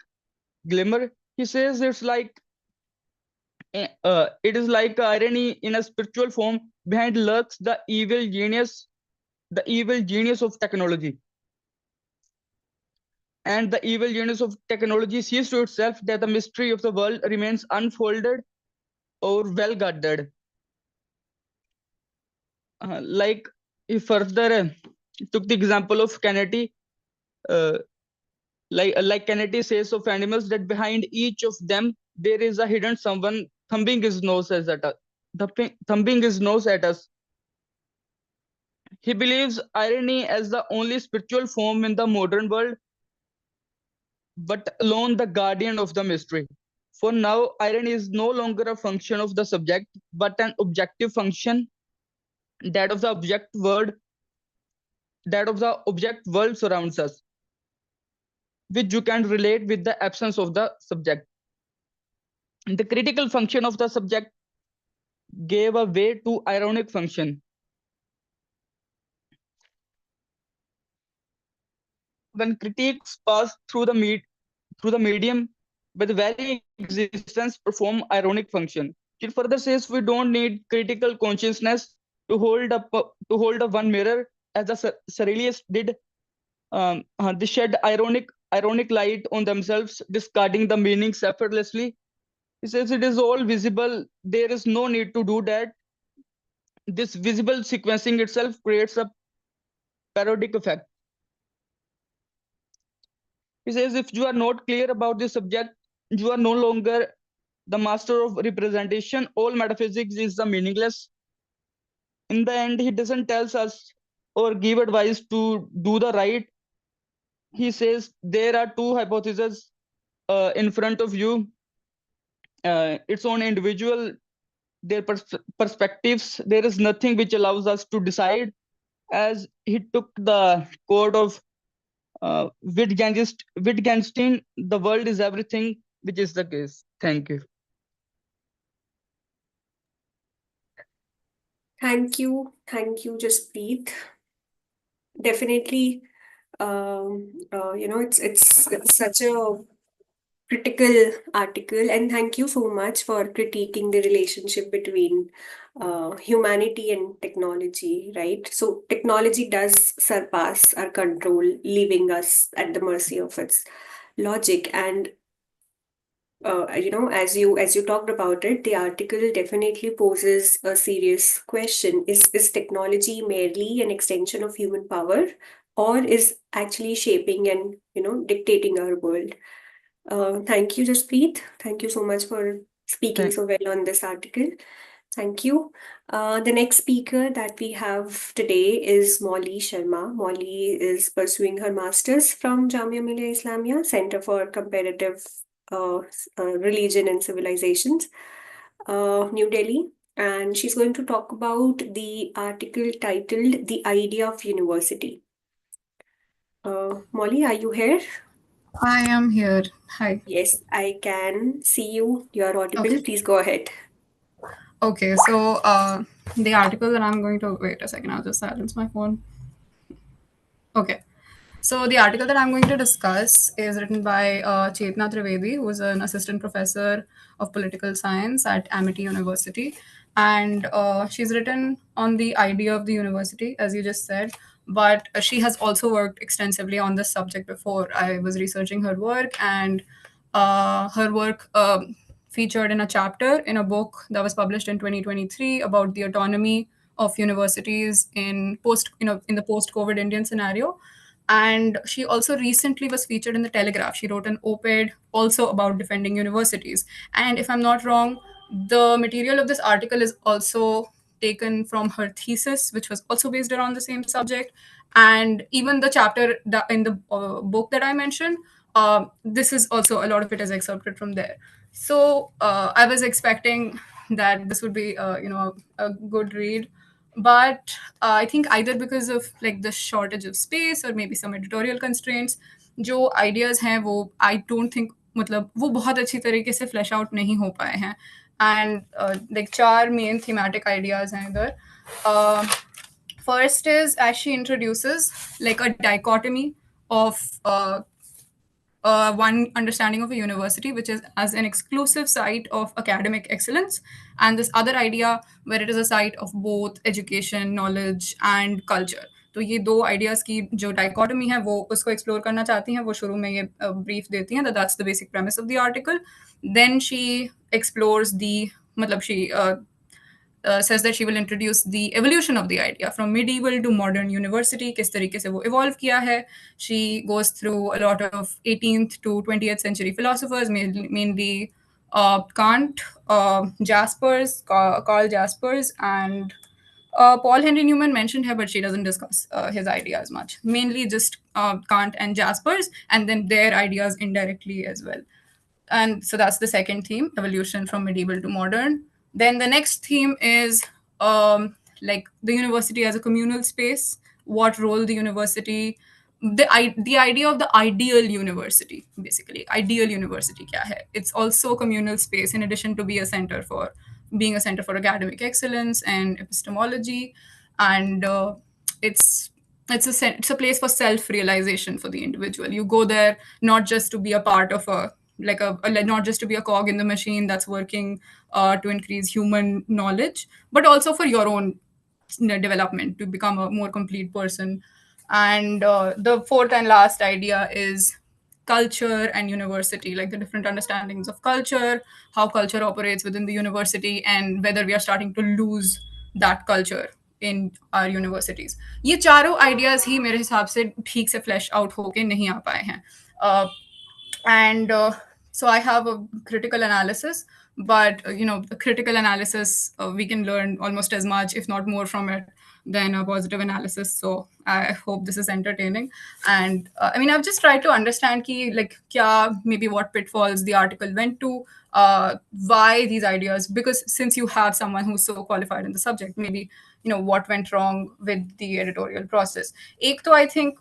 glimmer. He says it is like irony in a spiritual form. Behind lurks the evil genius of technology. And the evil genius of technology sees to itself that the mystery of the world remains unfolded or well guarded. Like he further took the example of Kennedy, uh, like Kennedy says of animals that behind each of them there is a hidden someone thumbing his nose at us. Thumbing his nose at us. He believes irony as the only spiritual form in the modern world, but alone the guardian of the mystery. For now, irony is no longer a function of the subject, but an objective function, that of the object world surrounds us, which you can relate with the absence of the subject. The critical function of the subject gave a way to ironic function. When critiques pass through the medium, by the very existence perform ironic function. It further says we don't need critical consciousness to hold up one mirror as the Surrealists did. They shed ironic light on themselves, discarding the meanings effortlessly. He says it is all visible. There is no need to do that. This visible sequencing itself creates a parodic effect. He says if you are not clear about the subject, you are no longer the master of representation. All metaphysics is the meaningless. In the end, he doesn't tell us or give advice to do the right. He says there are two hypotheses in front of you. Its own individual, their perspectives. There is nothing which allows us to decide. As he took the quote of Wittgenstein, the world is everything, which is the case. Thank you. Thank you. Thank you, Jaspreet. Definitely, it's such a critical article, and thank you so much for critiquing the relationship between humanity and technology, right? So technology does surpass our control, leaving us at the mercy of its logic. And as you talked about it, the article definitely poses a serious question. Is technology merely an extension of human power, or is actually shaping and dictating our world? Thank you, Jaspreet. Thank you so much for speaking Thank- so well on this article. Thank you. The next speaker that we have today is Molly Sharma. Molly is pursuing her master's from Jamia Millia Islamia Center for Comparative Religion and Civilizations, New Delhi. And she's going to talk about the article titled The Idea of University. Molly, are you here? I am here. Hi. Yes, I can see you. You are audible. Okay. Please go ahead. Okay, so the article that I'm going to wait a second, I'll just silence my phone. Okay. So the article that I'm going to discuss is written by Chetna Trivedi, who is an assistant professor of political science at Amity University. And she's written on the idea of the university, as you just said, but she has also worked extensively on this subject before. I was researching her work, and her work featured in a chapter in a book that was published in 2023 about the autonomy of universities in the post-COVID Indian scenario. And she also recently was featured in the Telegraph. She wrote an op-ed also about defending universities. And if I'm not wrong, the material of this article is also taken from her thesis, which was also based around the same subject. And even the chapter in the book that I mentioned, this is also, a lot of it is excerpted from there. So I was expecting that this would be a good read, but I think either because of like the shortage of space or maybe some editorial constraints, जो ideas हैं वो I don't think मतलब वो बहुत अच्छी तरीके से flesh out नहीं हो पाए हैं. And like चार main thematic ideas हैं इधर. First is, as she introduces, like a dichotomy of one understanding of a university, which is as an exclusive site of academic excellence, and this other idea where it is a site of both education, knowledge, and culture. तो ये दो ideas की जो dichotomy है वो उसको explore करना चाहती हैं. वो शुरू में ये ब्रीफ देती हैं, that's the basic premise of the article. Then she explores the मतलब she says that she will introduce the evolution of the idea from medieval to modern university, किस तरीके से वो evolve किया है. She goes through a lot of 18th to 20th century philosophers, mainly Kant, Karl Jaspers, and Paul Henry Newman mentioned here, but she doesn't discuss his ideas much. Mainly just Kant and Jaspers, and then their ideas indirectly as well. And so that's the second theme, evolution from medieval to modern. Then the next theme is like the university as a communal space, what role the university, the idea of the ideal university, basically ideal university kya hai. It's also a communal space in addition to be a center for being a center for academic excellence and epistemology, and it's a place for self-realization for the individual. You go there not just to be a part of not just to be a cog in the machine that's working to increase human knowledge, but also for your own development to become a more complete person. And the fourth and last idea is culture and university, like the different understandings of culture, how culture operates within the university, and whether we are starting to lose that culture in our universities. ये चारों ideas ही मेरे हिसाब से ठीक से flash out होके नहीं आ पाए हैं. And so I have a critical analysis, but the critical analysis, we can learn almost as much if not more from it than a positive analysis. So I hope this is entertaining. And I mean, I've just tried to understand like maybe what pitfalls the article went to, why these ideas, because since you have someone who's so qualified in the subject, maybe what went wrong with the editorial process. Ek to I think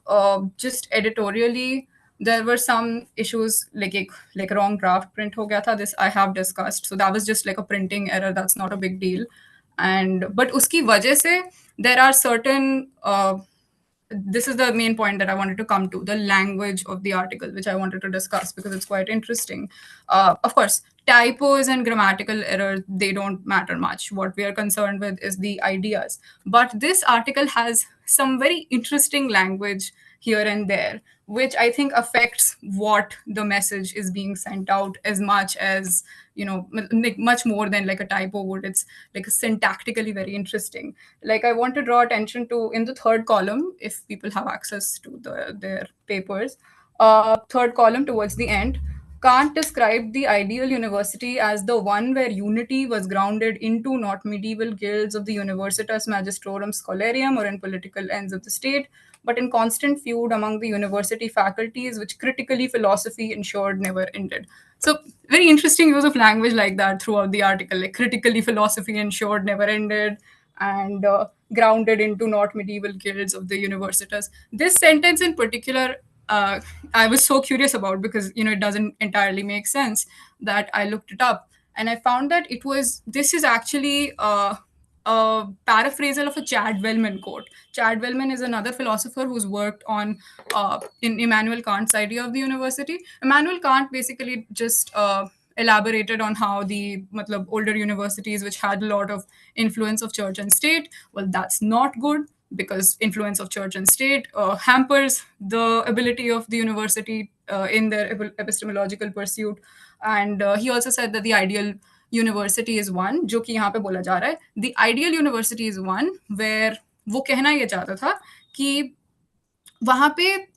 just editorially there were some issues, like a wrong draft print ho gaya tha. This I have discussed. So that was just like a printing error. That's not a big deal. And but uski wajah se there are certain this is the main point that I wanted to come to, the language of the article, which I wanted to discuss because it's quite interesting. Of course, typos and grammatical errors, they don't matter much. What we are concerned with is the ideas. But this article has some very interesting language here and there, which I think affects what the message is being sent out as much as, much more than like a typo would. It's like syntactically very interesting. Like I want to draw attention to in the third column, if people have access to their papers, third column towards the end. Kant described the ideal university as the one where unity was grounded into not medieval guilds of the Universitas Magistrorum Scholarium or in political ends of the state, but in constant feud among the university faculties, which critically philosophy ensured never ended. So very interesting use of language like that throughout the article, like critically philosophy ensured never ended, and grounded into not medieval guilds of the universitas. This sentence in particular, I was so curious about because it doesn't entirely make sense, that I looked it up and I found that this is actually a paraphrasal of a Chad Wellman quote. Chad Wellman is another philosopher who's worked on in Immanuel Kant's idea of the university. Immanuel Kant basically just elaborated on how the older universities, which had a lot of influence of church and state, well, that's not good because influence of church and state hampers the ability of the university in their epistemological pursuit. And he also said that the ideal university is one, जो कि यहाँ पे बोला जा रहा है, the ideal university is one where वो कहना ये चाहता था कि वहाँ पे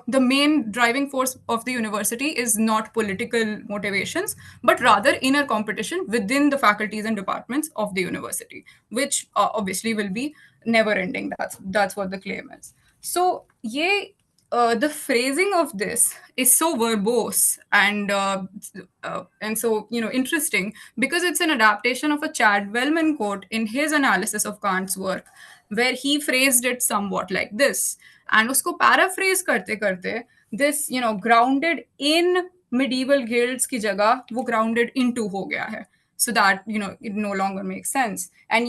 the main driving force of the university is not political motivations, but rather inner competition within the faculties and departments of the university, which obviously will be never ending. That's what the claim is. So the phrasing of this is so verbose and so interesting because it's an adaptation of a Chad Wellman quote in his analysis of Kant's work, where he phrased it somewhat like this. And usko paraphrase karte karte, this grounded in medieval guilds ki jagah wo grounded into ho gaya hai, so that it no longer makes sense. And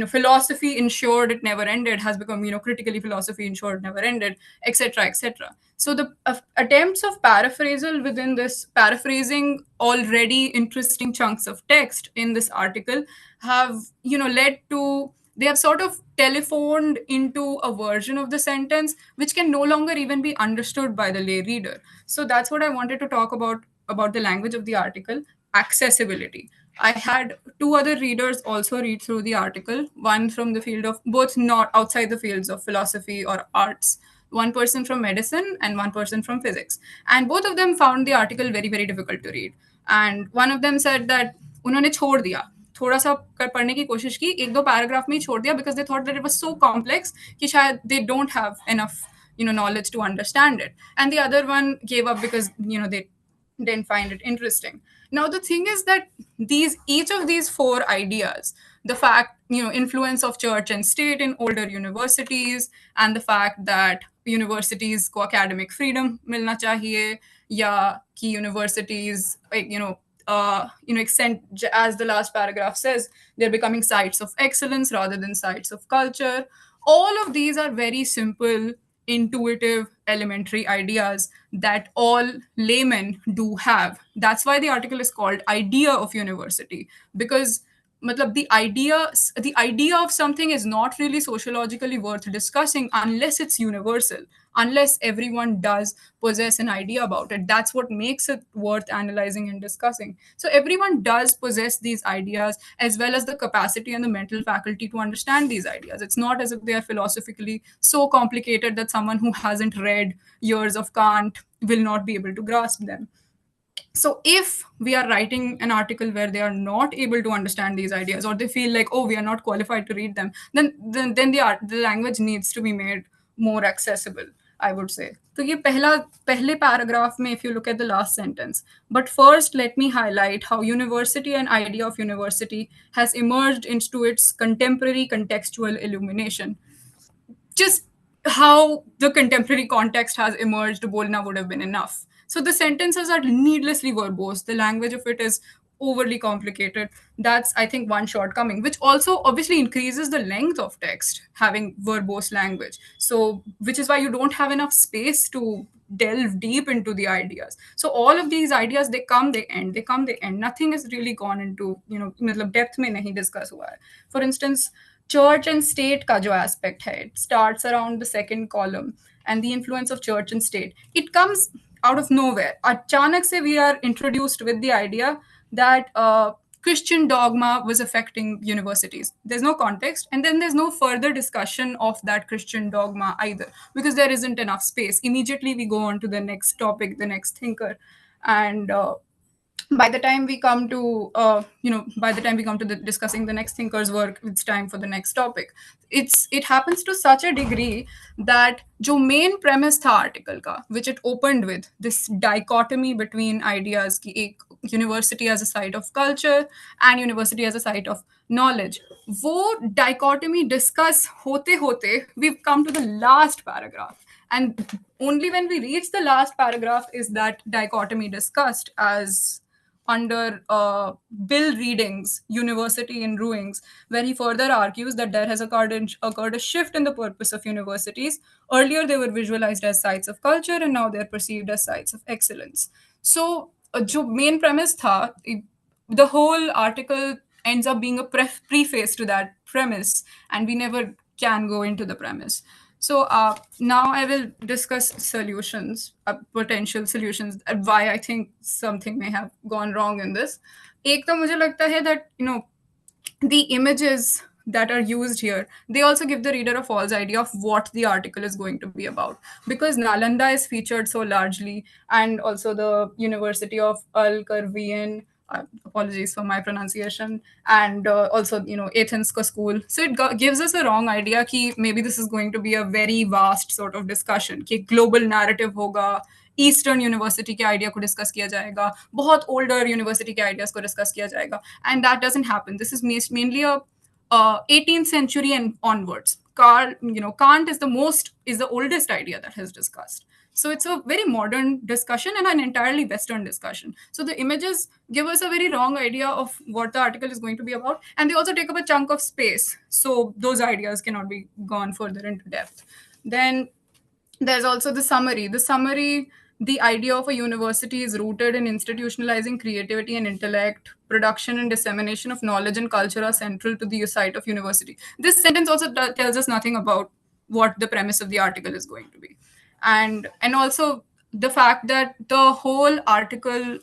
philosophy ensured it never ended has become critically philosophy ensured never ended, etc., etc. So the attempts of paraphrasal within this, paraphrasing already interesting chunks of text in this article, have led to, they have sort of telephoned into a version of the sentence which can no longer even be understood by the lay reader. So that's what I wanted to talk about the language of the article. Accessibility. I had two other readers also read through the article, one from the field of, both not outside the fields of philosophy or arts, one person from medicine and one person from physics. And both of them found the article very, very difficult to read. And one of them said that उन्होंने छोड़ दिया, थोड़ा सा पढ़ने की कोशिश की, एक दो पैराग्राफ में ही छोड़ दिया because they thought that it was so complex कि शायद they don't have enough knowledge to understand it. And the other one gave up because they didn't find it interesting. Now the thing is that each of these four ideas, the fact influence of church and state in older universities, and the fact that universities को academic freedom मिलना चाहिए, या कि universities as the last paragraph says, they're becoming sites of excellence rather than sites of culture. All of these are very simple, intuitive, elementary ideas that all laymen do have. That's why the article is called Idea of University, because matlab, the idea of something is not really sociologically worth discussing unless it's universal, unless everyone does possess an idea about it. That's what makes it worth analyzing and discussing. So everyone does possess these ideas, as well as the capacity and the mental faculty to understand these ideas. It's not as if they are philosophically so complicated that someone who hasn't read years of Kant will not be able to grasp them. So if we are writing an article where they are not able to understand these ideas, or they feel like, oh, we are not qualified to read them, then the language needs to be made more accessible, I would say. So ye pehle paragraph mein, if you look at the last sentence. But first, let me highlight how university and idea of university has emerged into its contemporary contextual illumination. Just how the contemporary context has emerged, bolna would have been enough. So the sentences are needlessly verbose. The language of it is overly complicated. That's, I think, one shortcoming, which also obviously increases the length of text, having verbose language. So, which is why you don't have enough space to delve deep into the ideas. So all of these ideas, they come, they end, they come, they end. Nothing is really gone into, matlab depth mein nahi discuss hua hai. For instance, church and state ka jo aspect hai, it starts around the second column, and the influence of church and state, it comes out of nowhere. Achanak se we are introduced with the idea that Christian dogma was affecting universities. There's no context, and then there's no further discussion of that Christian dogma either, because there isn't enough space. Immediately we go on to the next topic, the next thinker, and by the time we come to the discussing the next thinker's work, it's time for the next topic. It happens to such a degree that jo main premise tha article ka, which it opened with, this dichotomy between ideas ki ek university as a site of culture and university as a site of knowledge, wo dichotomy discuss hote hote we've come to the last paragraph. And only when we reach the last paragraph is that dichotomy discussed, as under Bill Reading's University in Ruins, where he further argues that there has occurred a shift in the purpose of universities. Earlier, they were visualized as sites of culture, and now they're perceived as sites of excellence. So, जो main premise था, the whole article ends up being a preface to that premise, and we never can go into the premise. So now I will discuss solutions, potential solutions, why I think something may have gone wrong in this. एक तो मुझे लगता है that the images that are used here, they also give the reader a false idea of what the article is going to be about, because Nalanda is featured so largely, and also the University of Al Karvian, apologies for my pronunciation, and also Athens ka school. So it gives us a wrong idea ki maybe this is going to be a very vast sort of discussion, ki global narrative hoga, eastern university के idea को discuss किया जाएगा, बहुत older university के ideas को discuss किया जाएगा, and that doesn't happen. This is mainly a 18th century and onwards. Kant is the oldest idea that has discussed. So it's a very modern discussion and an entirely Western discussion. So the images give us a very wrong idea of what the article is going to be about, and they also take up a chunk of space. So those ideas cannot be gone further into depth. Then there's also the summary. The idea of a university is rooted in institutionalizing creativity and intellect. Production and dissemination of knowledge and culture are central to the site of university. This sentence also tells us nothing about what the premise of the article is going to be. And also the fact that the whole article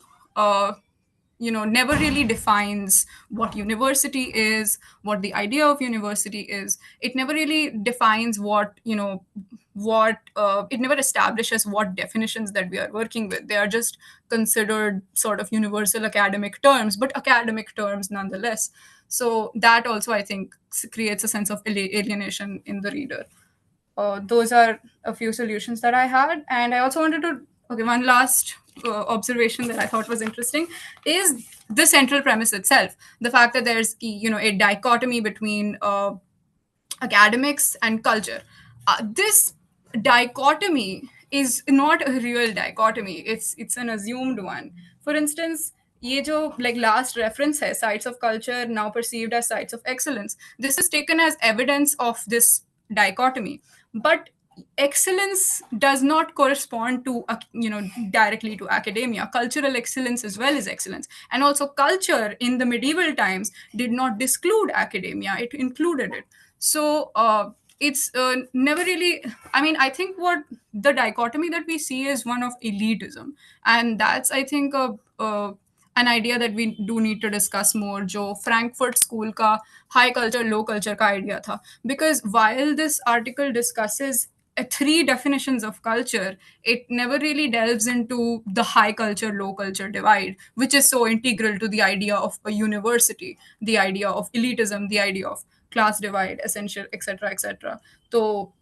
never really defines what university is, what the idea of university is. It never really defines it never establishes what definitions that we are working with. They are just considered sort of universal academic terms, but academic terms nonetheless. So that also, I think, creates a sense of alienation in the reader. Those are a few solutions that I had. And I also wanted to, one last observation that I thought was interesting is the central premise itself. The fact that there's, a dichotomy between academics and culture. This dichotomy is not a real dichotomy. It's an assumed one. For instance, ये जो like last reference है sites of culture now perceived as sites of excellence, this is taken as evidence of this dichotomy. But excellence does not correspond to directly to academia. Cultural excellence as well is excellence, and also culture in the medieval times did not exclude academia, it included it. So it's never really, I mean, I think what the dichotomy that we see is one of elitism, and that's, I think, an idea that we do need to discuss more, जो Frankfurt School का high culture low culture का idea था. Because while this article discusses three definitions of culture, it never really delves into the high culture low culture divide, which is so integral to the idea of a university, the idea of elitism, the idea of class divide, essential, etc. etc. तो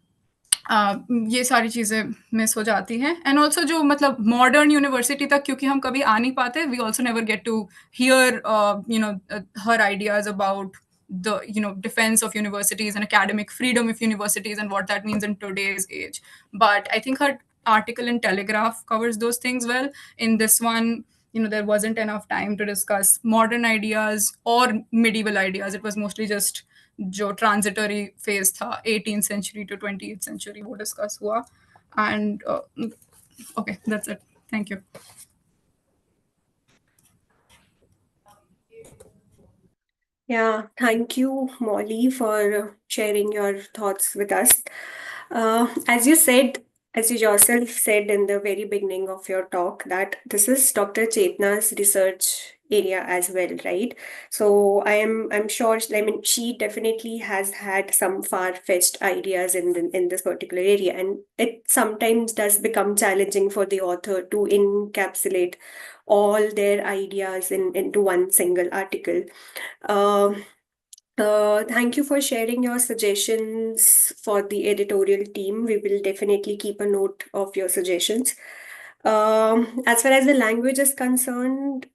ये सारी चीज़ें miss हो जाती हैं. And also जो मतलब modern university तक क्योंकि हम कभी आ नहीं पाते, we also never get to hear her ideas about the defense of universities and academic freedom of universities and what that means in today's age. But I think her article in Telegraph covers those things well. In this one, there wasn't enough time to discuss modern ideas or medieval ideas. It was mostly just जो transitory phase था 18th century to 20th century वो discuss हुआ. And okay, that's it. Thank you. Yeah, thank you, Molly, for sharing your thoughts with us. As you said, as you yourself said in the very beginning of your talk, that this is Dr. Chetna's research area as well, right? So I'm sure, I mean, she definitely has had some far-fetched ideas in this particular area, and it sometimes does become challenging for the author to encapsulate all their ideas into one single article. Um, Thank you for sharing your suggestions for the editorial team. We will definitely keep a note of your suggestions. As far as the language is concerned,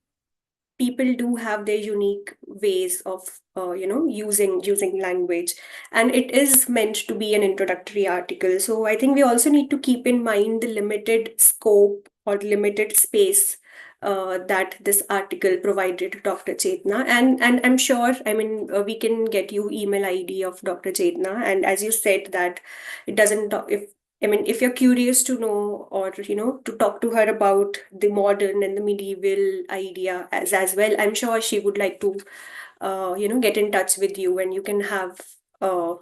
people do have their unique ways of using language, and it is meant to be an introductory article. So I think we also need to keep in mind the limited scope or limited space that this article provided to Dr. Chetna. And I'm sure, I mean, we can get you email ID of Dr. Chetna. And as you said that it doesn't talk, if you're curious to know or, to talk to her about the modern and the medieval idea as well, I'm sure she would like to, get in touch with you, and you can have a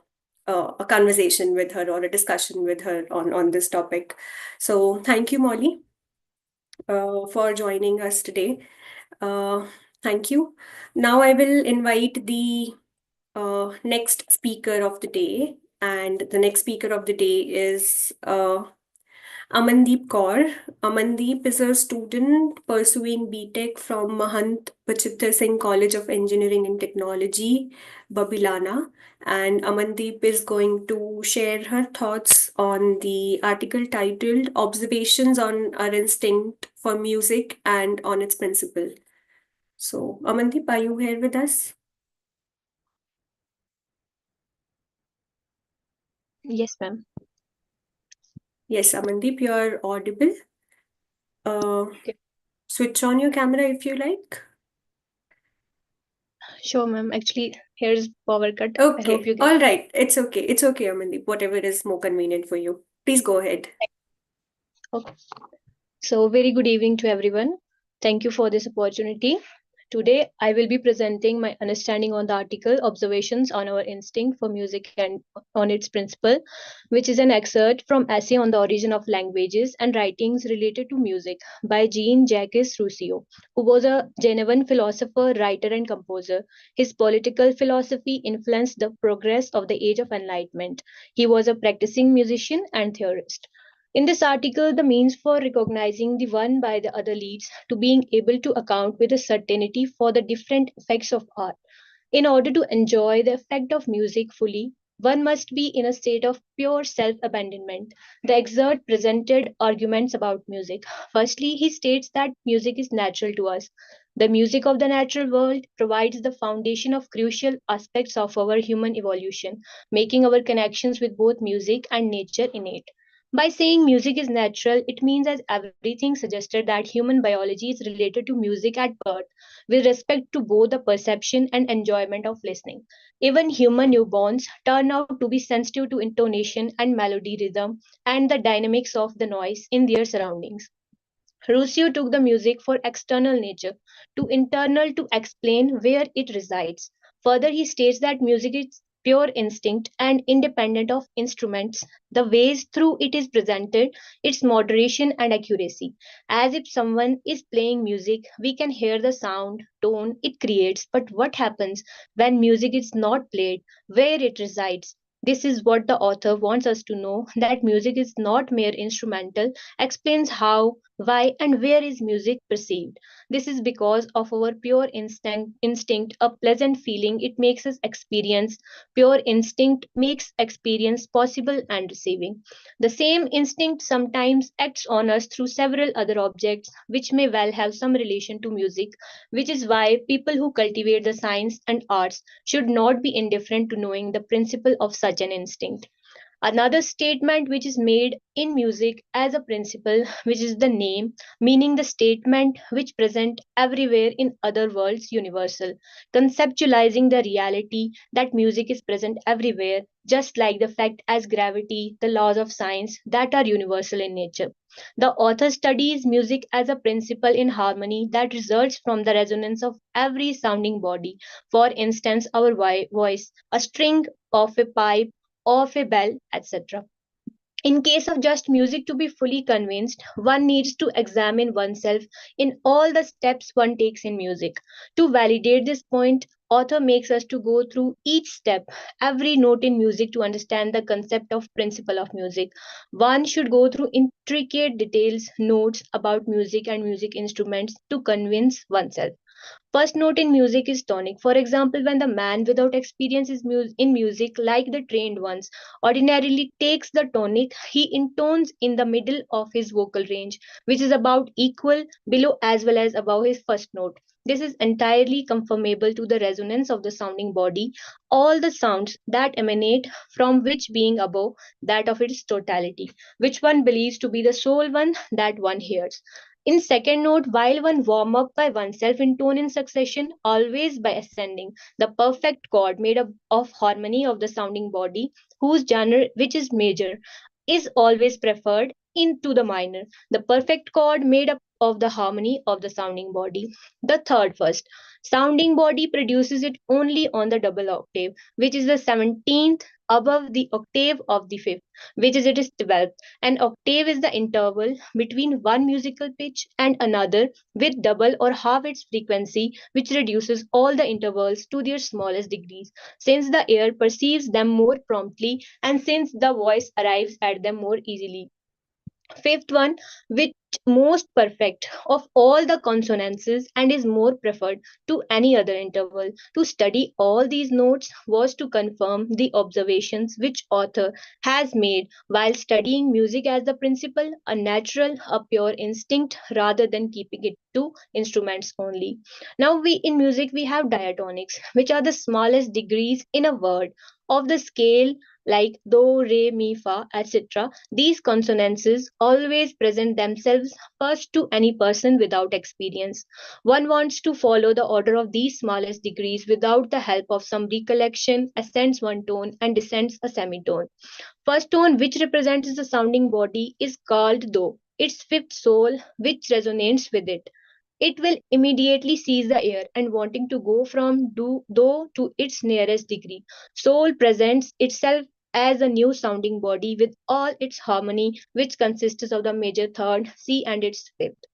conversation with her or a discussion with her on this topic. So thank you, Molly, for joining us today. Thank you. Now I will invite the next speaker of the day. And the next speaker of the day is Amandeep Kaur. Amandeep is a student pursuing BTech from Mahant Pachitta Singh College of Engineering and Technology, Babilana. And Amandeep is going to share her thoughts on the article titled Observations on Our Instinct for Music and on its Principle. So, Amandeep, are you here with us? Yes, ma'am. Yes, Amandeep, you're audible. Okay. Switch on your camera if you like. Sure, ma'am. Actually, here's power cut. I hope Okay, you all right. It's okay. It's okay, Amandeep. Whatever is more convenient for you. Please go ahead. Okay. So, very good evening to everyone. Thank you for this opportunity. Today, I will be presenting my understanding on the article Observations on Our Instinct for Music and on its Principle, which is an excerpt from Essay on the Origin of Languages and Writings Related to Music by Jean-Jacques Rousseau, who was a Genevan philosopher, writer, and composer. His political philosophy influenced the progress of the Age of Enlightenment. He was a practicing musician and theorist. In this article, the means for recognizing the one by the other leads to being able to account with a certainty for the different effects of art. In order to enjoy the effect of music fully, one must be in a state of pure self abandonment. The excerpt presented arguments about music. Firstly, he states that music is natural to us. The music of the natural world provides the foundation of crucial aspects of our human evolution, making our connections with both music and nature innate. By saying music is natural, it means as everything suggested that human biology is related to music at birth with respect to both the perception and enjoyment of listening. Even human newborns turn out to be sensitive to intonation and melody rhythm and the dynamics of the noise in their surroundings. Rousseau took the music for external nature, to internal to explain where it resides. Further, he states that music is pure instinct and independent of instruments, the ways through it is presented, its moderation and accuracy. As if someone is playing music, we can hear the sound, tone it creates, but what happens when music is not played, where it resides? This is what the author wants us to know, that music is not mere instrumental, explains how, why, and where is music perceived. This is because of our pure instinct, a pleasant feeling it makes us experience. Pure instinct makes experience possible and receiving. The same instinct sometimes acts on us through several other objects which may well have some relation to music, which is why people who cultivate the science and arts should not be indifferent to knowing the principle of such an instinct. Another statement which is made in music as a principle, which is the name, meaning the statement which present everywhere in other worlds universal, conceptualizing the reality that music is present everywhere, just like the fact as gravity, the laws of science that are universal in nature. The author studies music as a principle in harmony that results from the resonance of every sounding body. For instance, our voice, a string of a pipe, of a bell, etc. In case of just music to be fully convinced, one needs to examine oneself in all the steps one takes in music. To validate this point, author makes us to go through each step, every note in music to understand the concept of principle of music. One should go through intricate details, notes about music and music instruments to convince oneself. First note in music is tonic. For example, when the man without experience is in music, like the trained ones, ordinarily takes the tonic, he intones in the middle of his vocal range, which is about equal below as well as above his first note. This is entirely conformable to the resonance of the sounding body, all the sounds that emanate from which being above that of its totality, which one believes to be the sole one that one hears. In second note, while one warm up by oneself in tone in succession, always by ascending, the perfect chord made up of harmony of the sounding body, whose genre, which is major, is always preferred into the minor. The perfect chord made up of the harmony of the sounding body. The third first. Sounding body produces it only on the double octave, which is the 17th above the octave of the fifth, which is it is 12th. An octave is the interval between one musical pitch and another with double or half its frequency, which reduces all the intervals to their smallest degrees, since the ear perceives them more promptly and since the voice arrives at them more easily. Fifth one, which most perfect of all the consonants and is more preferred to any other interval. To study all these notes was to confirm the observations which author has made while studying music as the principle, a natural, a pure instinct rather than keeping it to instruments only. Now we in music we have diatonics, which are the smallest degrees in a word of the scale like do, re, mi, fa, etc. These consonants always present themselves first to any person without experience. One wants to follow the order of these smallest degrees without the help of some recollection, ascends one tone and descends a semitone. First tone, which represents the sounding body, is called do. Its fifth soul, which resonates with it. It will immediately seize the air and wanting to go from do to its nearest degree. Soul presents itself as a new sounding body with all its harmony, which consists of the major third, C, and its fifth.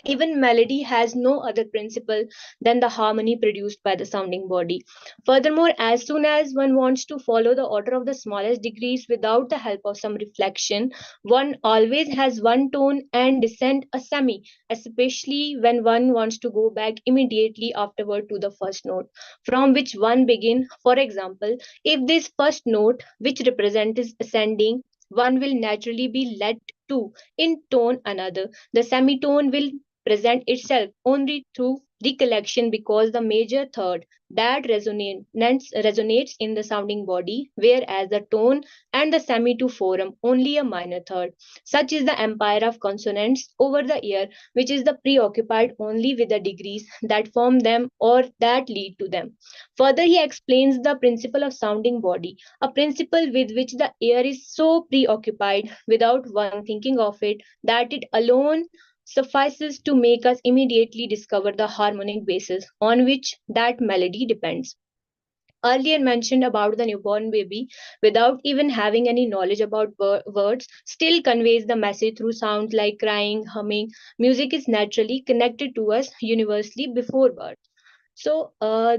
Even melody has no other principle than the harmony produced by the sounding body. Furthermore, as soon as one wants to follow the order of the smallest degrees without the help of some reflection, one always has one tone and descend a semi, especially when one wants to go back immediately afterward to the first note, from which one begin. For example, if this first note, which represent is ascending, one will naturally be led to in tone another. The semitone will present itself only through recollection, because the major third that resonates in the sounding body, whereas the tone and the semitoform only a minor third. Such is the empire of consonants over the ear, which is the preoccupied only with the degrees that form them or that lead to them. Further, he explains the principle of sounding body, a principle with which the ear is so preoccupied without one thinking of it that it alone suffices to make us immediately discover the harmonic basis on which that melody depends. Earlier mentioned about the newborn baby, without even having any knowledge about words, still conveys the message through sounds like crying, humming. Music is naturally connected to us universally before birth. So,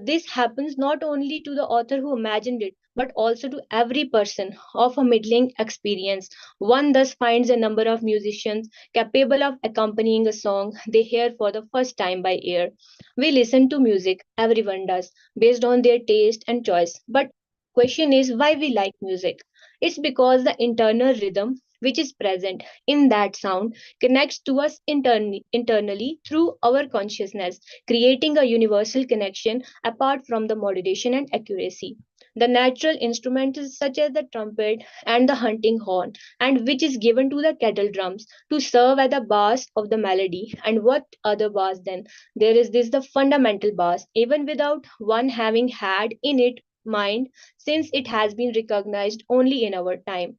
this happens not only to the author who imagined it, but also to every person of a middling experience. One thus finds a number of musicians capable of accompanying a song they hear for the first time by ear. We listen to music, everyone does, based on their taste and choice. But question is why we like music. It's because the internal rhythm which is present in that sound connects to us internally through our consciousness, creating a universal connection apart from the modulation and accuracy. The natural instruments such as the trumpet and the hunting horn, and which is given to the kettle drums to serve as the bass of the melody. And what other bass then? There is this the fundamental bass, even without one having had in it mind, since it has been recognized only in our time.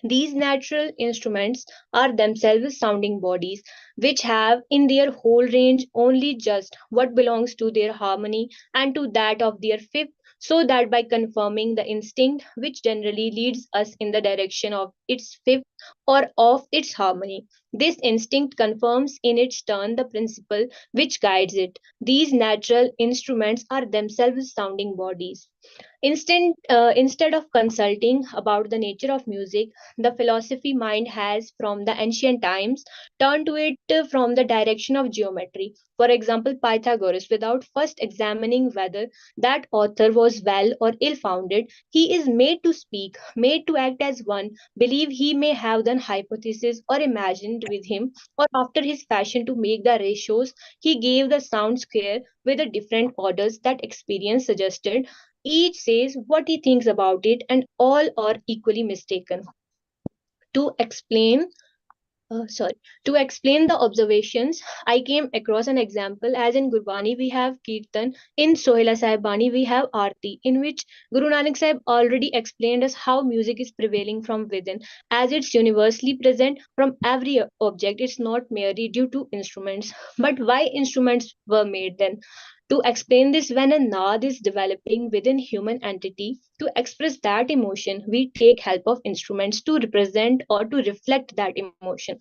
These natural instruments are themselves sounding bodies, which have in their whole range only just what belongs to their harmony and to that of their fifth, so that by confirming the instinct which generally leads us in the direction of its fifth or of its harmony, this instinct confirms in its turn the principle which guides it. These natural instruments are themselves sounding bodies. Instead of consulting about the nature of music, the philosophy mind has, from the ancient times, turned to it from the direction of geometry. For example, Pythagoras, without first examining whether that author was well or ill founded, he is made to speak, made to act as one, believe he may have done hypothesis or imagined with him, or after his fashion to make the ratios, he gave the sound square with the different orders that experience suggested. Each says what he thinks about it, and all are equally mistaken. To explain, sorry, to explain the observations, I came across an example. As in Gurbani, we have Kirtan. In Sohela Sahib Bani, we have Aarti, in which Guru Nanak Sahib already explained us how music is prevailing from within, as it's universally present from every object. It's not merely due to instruments. But why instruments were made then? To explain this, when a naad is developing within human entity, to express that emotion, we take help of instruments to represent or to reflect that emotion.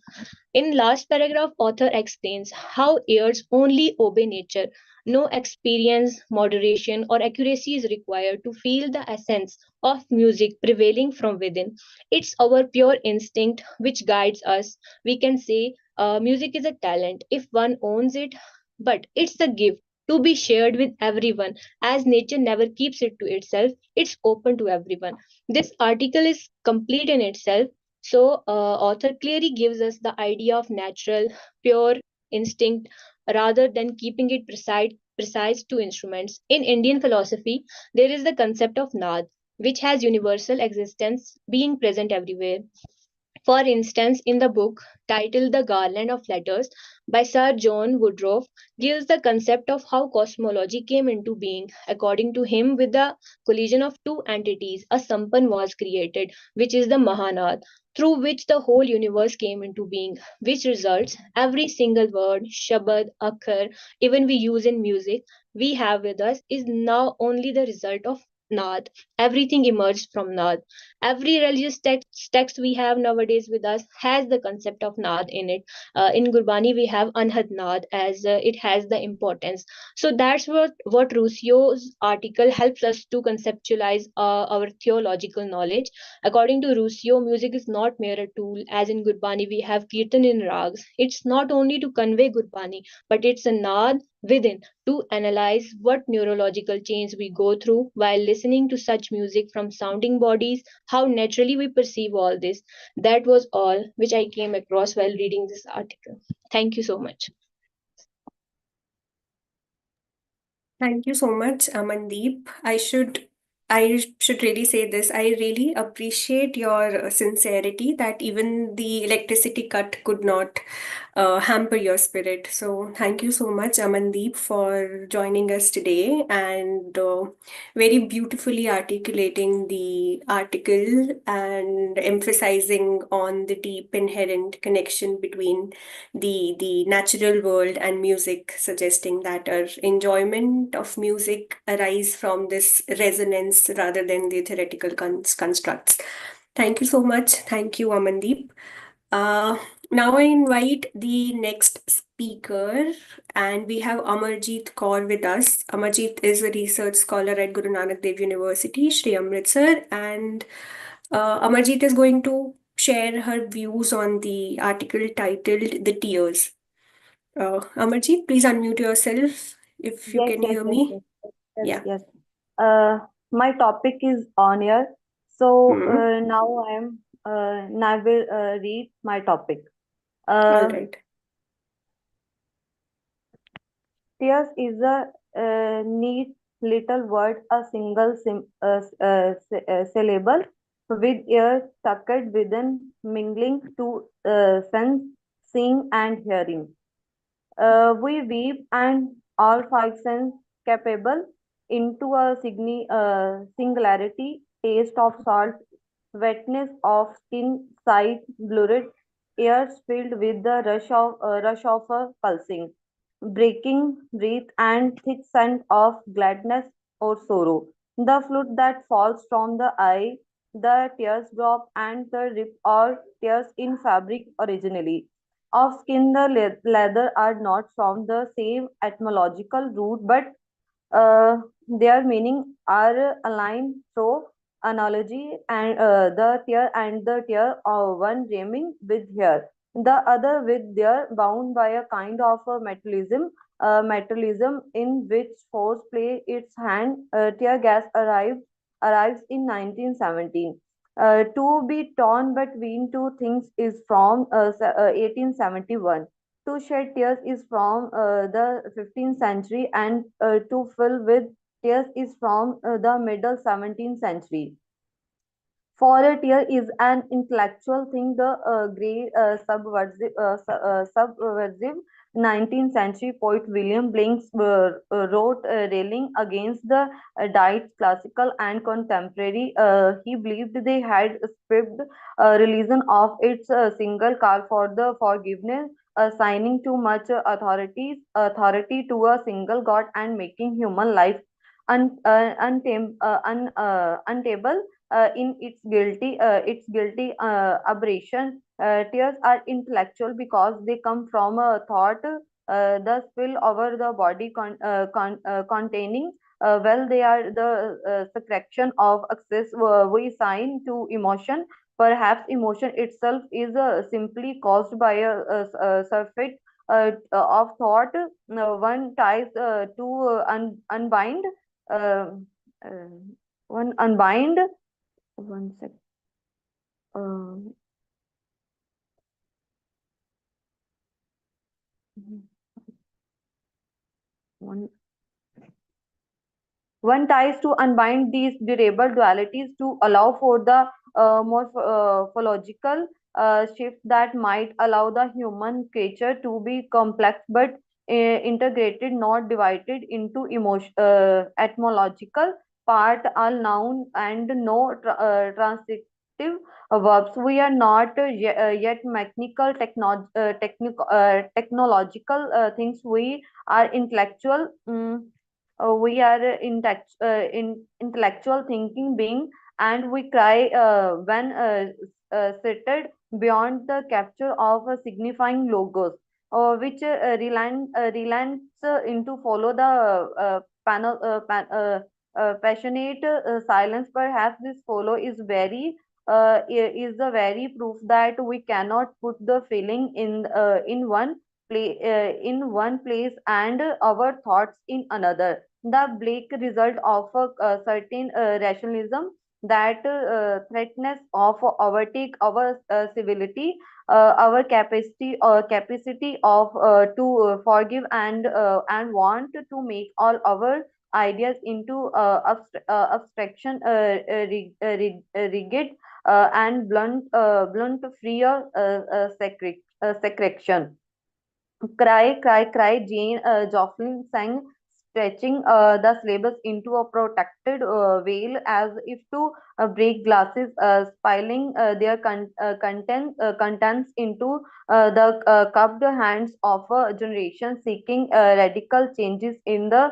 In last paragraph, author explains how ears only obey nature. No experience, moderation, or accuracy is required to feel the essence of music prevailing from within. It's our pure instinct which guides us. We can say music is a talent if one owns it, but it's a gift to be shared with everyone, as nature never keeps it to itself. It's open to everyone. This article is complete in itself. So, author clearly gives us the idea of natural, pure instinct rather than keeping it precise to instruments. In Indian philosophy, there is the concept of Naad, which has universal existence, being present everywhere. For instance, in the book titled The Garland of Letters by Sir John Woodroffe, gives the concept of how cosmology came into being. According to him, with the collision of two entities, a sampan was created, which is the Mahanad, through which the whole universe came into being, which results every single word, shabad, akhar, even we use in music, we have with us is now only the result of Naad. Everything emerged from Naad. Every religious text we have nowadays with us has the concept of Naad in it. In Gurbani, we have Anhad Naad as it has the importance. So that's what Russio's article helps us to conceptualize our theological knowledge. According to Ruscio, music is not mere a tool. As in Gurbani, we have Kirtan in rags. It's not only to convey Gurbani, but it's a Naad within to analyze what neurological change we go through while listening to such music from sounding bodies, how naturally we perceive all this. That was all which I came across while reading this article. Thank you so much. Thank you so much, Amandeep. I should really say this. I really appreciate your sincerity that even the electricity cut could not hamper your spirit. So thank you so much, Amandeep, for joining us today and very beautifully articulating the article and emphasizing on the deep inherent connection between the natural world and music, suggesting that our enjoyment of music arise from this resonance rather than the theoretical constructs. Thank you so much. Thank you, Amandeep. Uh, Now I invite the next speaker, and we have Amarjeet Kaur with us. Amarjeet is a research scholar at Guru Nanak Dev University, Shri Amritsar, and Amarjeet is going to share her views on the article titled The Tears. Amarjeet, please unmute yourself if you Yes, can yes, hear yes, me. yes, yes, Yeah. yes. My topic is on here. So Hmm. now I will read my topic. All Uh, right. Tears is a neat little word, a single syllable with ears tucked within, mingling to sense, seeing, and hearing. We weave and all five senses capable into a singularity, taste of salt, wetness of skin, sight blurred, ears filled with the rush of a pulsing, breaking breath and thick scent of gladness or sorrow. The flute that falls from the eye, the tears drop and the rip or tears in fabric originally of skin, the leather are not from the same etymological root, but their meaning are aligned through analogy, and the tear of one dreaming with hair, the other with their bound by a kind of a materialism in which force play its hand. Tear gas arrives in 1917. To be torn between two things is from 1871. To shed tears is from the 15th century, and to fill with tears is from the middle 17th century. For a tear is an intellectual thing. The great subversive 19th century poet William Blinks wrote railing against the diets, classical and contemporary. He believed they had stripped religion of its single call for the forgiveness, assigning too much authority to a single God and making human life untable in its guilty aberration. Tears are intellectual because they come from a thought, the spill over the body containing. Well, they are the secretion of access we assign to emotion. Perhaps emotion itself is simply caused by a surfeit of thought. One ties to unbind. Uh, uh, One unbind one sec. Uh, one One tries to unbind these durable dualities to allow for the morphological shift that might allow the human creature to be complex but integrated, not divided into etymological part, all noun and no transitive verbs. We are not yet mechanical technological things. We are intellectual. We are in intellectual thinking being, and we cry when seated beyond the capture of a signifying logos, which relents into follow the passionate silence. Perhaps this follow is the very proof that we cannot put the feeling in one place and our thoughts in another, the bleak result of a certain rationalism that threatness of overtake our civility, our capacity of to forgive and want to make all our ideas into abstraction, rigid and blunt, freer secretion. Cry, cry, cry, Jane Jocelyn sang, stretching the syllables into a protected veil as if to break glasses, spilling their contents into the cupped hands of a generation seeking radical changes in the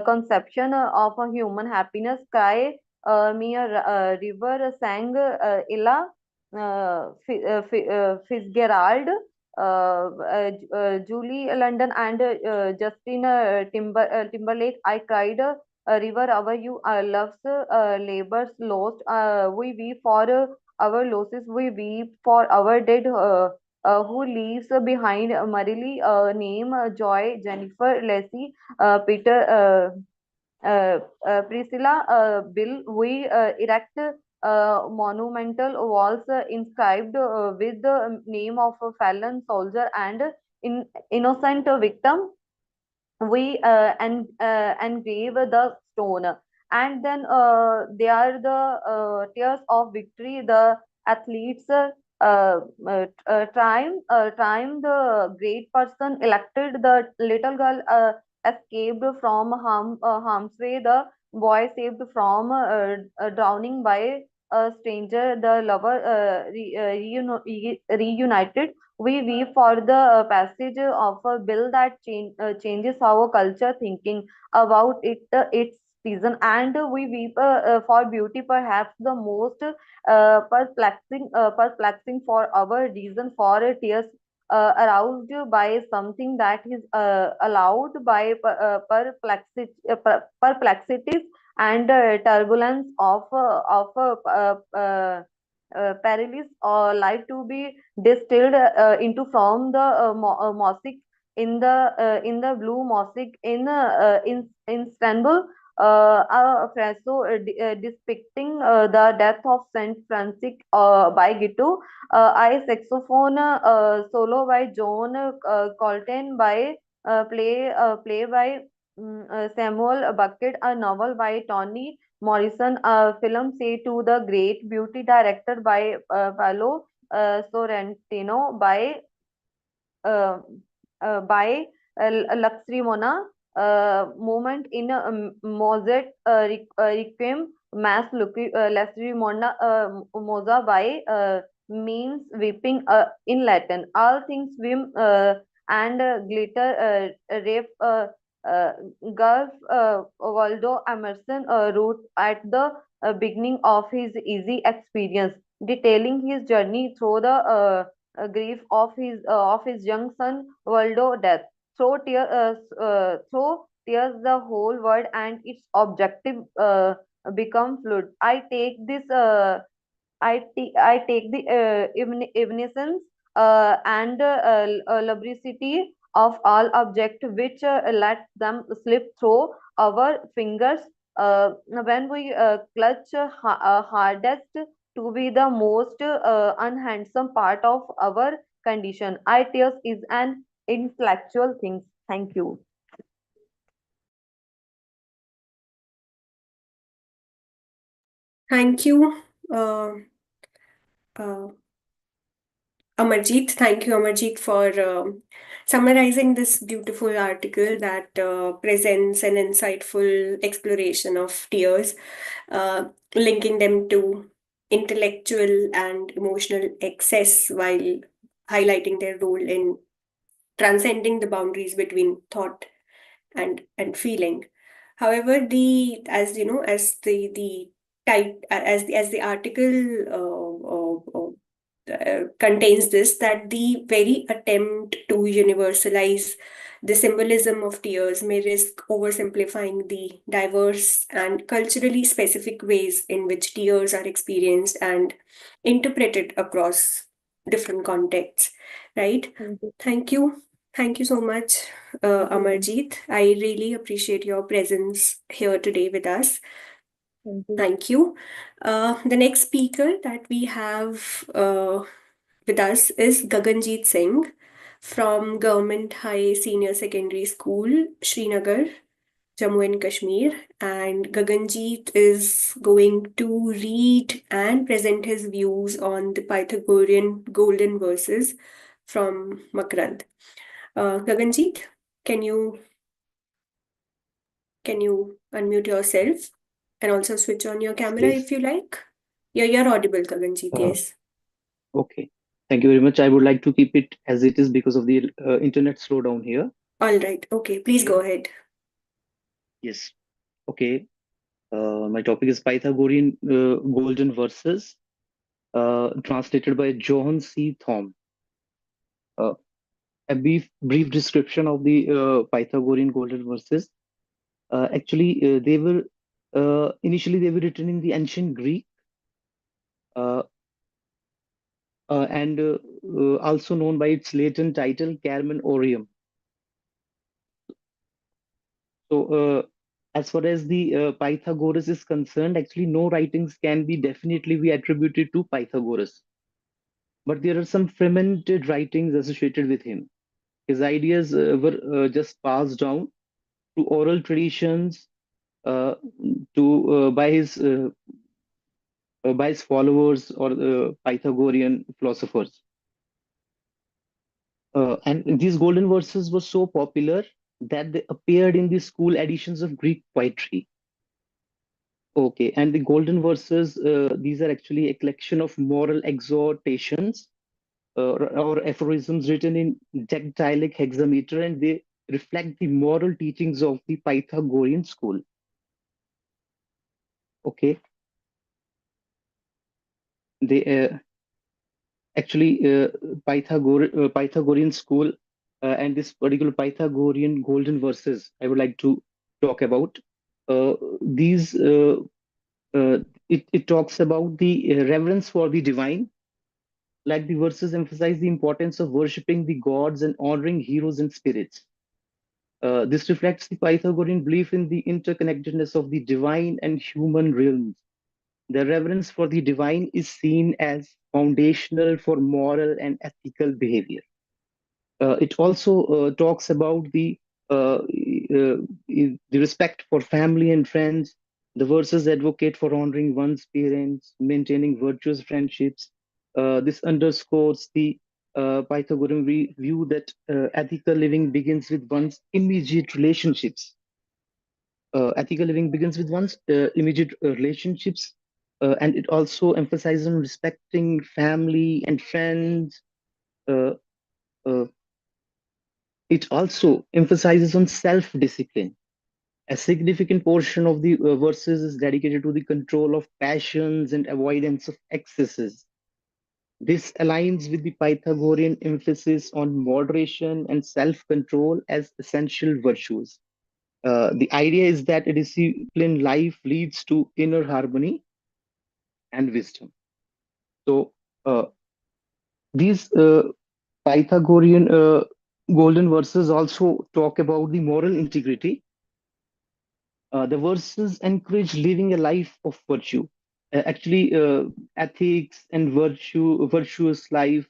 conception of a human happiness. Cry, me a river sang, Ella Fitzgerald, Julie London, and Justin Timberlake. I cried a river over you. Love's labors lost. We weep for our losses. We weep for our dead. Who leaves behind Marily, name, Joy, Jennifer, Leslie, Peter, Priscilla, Bill, we erect monumental walls inscribed with the name of a fallen soldier and innocent victim. We engrave the stone, and then they are the tears of victory. The athletes triumph. The great person elected. The little girl escaped from harm's way. The boy saved from drowning by a stranger. The lover reunited. We weep for the passage of a bill that changes our culture thinking about its season, and we weep for beauty, perhaps the most perplexing for our reason, for tears aroused by something that is allowed by perplexities and turbulence of perilous life to be distilled into from the mosaic in the blue mosaic in Istanbul, a fresco depicting the death of Saint Francis by Gitto, I saxophone solo by John Coltrane, by play by Samuel Beckett, a novel by Toni Morrison, a film say to the great beauty, directed by Paolo Sorrentino, uh, by Laxrimona, movement in Mozart Requiem, Mass Laxrimona Moza by means weeping in Latin. All things swim and glitter, rape, uh, Gulf, Waldo Emerson wrote at the beginning of his easy experience, detailing his journey through the grief of his young son Waldo death. Through tears, the whole world and its objective become fluid. I take the evanescence and lubricity of all object which let them slip through our fingers when we clutch hardest to be the most unhandsome part of our condition. I tears is an intellectual thing. Thank you. Thank you, uh, uh, Amarjeet. Thank you, Amarjeet, for summarizing this beautiful article that presents an insightful exploration of tears, linking them to intellectual and emotional excess while highlighting their role in transcending the boundaries between thought and feeling. However, the as you know, as the type as the article contains this, that the very attempt to universalize the symbolism of tears may risk oversimplifying the diverse and culturally specific ways in which tears are experienced and interpreted across different contexts, right? Thank you. Thank you. Thank you so much, Thank you. Amarjeet. I really appreciate your presence here today with us. Thank you. The next speaker that we have with us is Gaganjeet Singh from Government High Senior Secondary School, Srinagar, Jammu and Kashmir. And Gaganjeet is going to read and present his views on the Pythagorean golden verses from Makrand. Gaganjeet, can you unmute yourself and also switch on your camera Please. if you like? You're audible, Gaganjeet, Uh, yes. Okay. Thank you very much. I would like to keep it as it is because of the internet slowdown here. All right. Okay, please go ahead. Yes. Okay. My topic is Pythagorean golden verses, translated by Johann C. Thom. A brief description of the Pythagorean golden verses. Actually, they were initially they were written in the ancient Greek, uh, and also known by its Latin title, Carmen Orium. So, as far as the Pythagoras is concerned, actually, no writings can be definitely be attributed to Pythagoras. But there are some fragmented writings associated with him. His ideas were just passed down to oral traditions, uh, to by his followers or Pythagorean philosophers. And these golden verses were so popular that they appeared in the school editions of Greek poetry. Okay, and the golden verses, these are actually a collection of moral exhortations or aphorisms written in dactylic hexameter, and they reflect the moral teachings of the Pythagorean school. Okay, they actually Pythagorean school and this particular Pythagorean golden verses I would like to talk about. These it talks about the reverence for the divine. Like the verses emphasize the importance of worshipping the gods and honoring heroes and spirits. This reflects the Pythagorean belief in the interconnectedness of the divine and human realms. The reverence for the divine is seen as foundational for moral and ethical behavior. It also talks about the respect for family and friends. The verses advocate for honoring one's parents, maintaining virtuous friendships. This underscores the Pythagorean view that ethical living begins with one's immediate relationships. Ethical living begins with one's immediate relationships, and it also emphasizes on respecting family and friends. Uh, uh, It also emphasizes on self-discipline. A significant portion of the verses is dedicated to the control of passions and avoidance of excesses. This aligns with the Pythagorean emphasis on moderation and self-control as essential virtues. The idea is that a disciplined life leads to inner harmony and wisdom. So, these Pythagorean golden verses also talk about the moral integrity. The verses encourage living a life of virtue. Actually, ethics and virtuous life,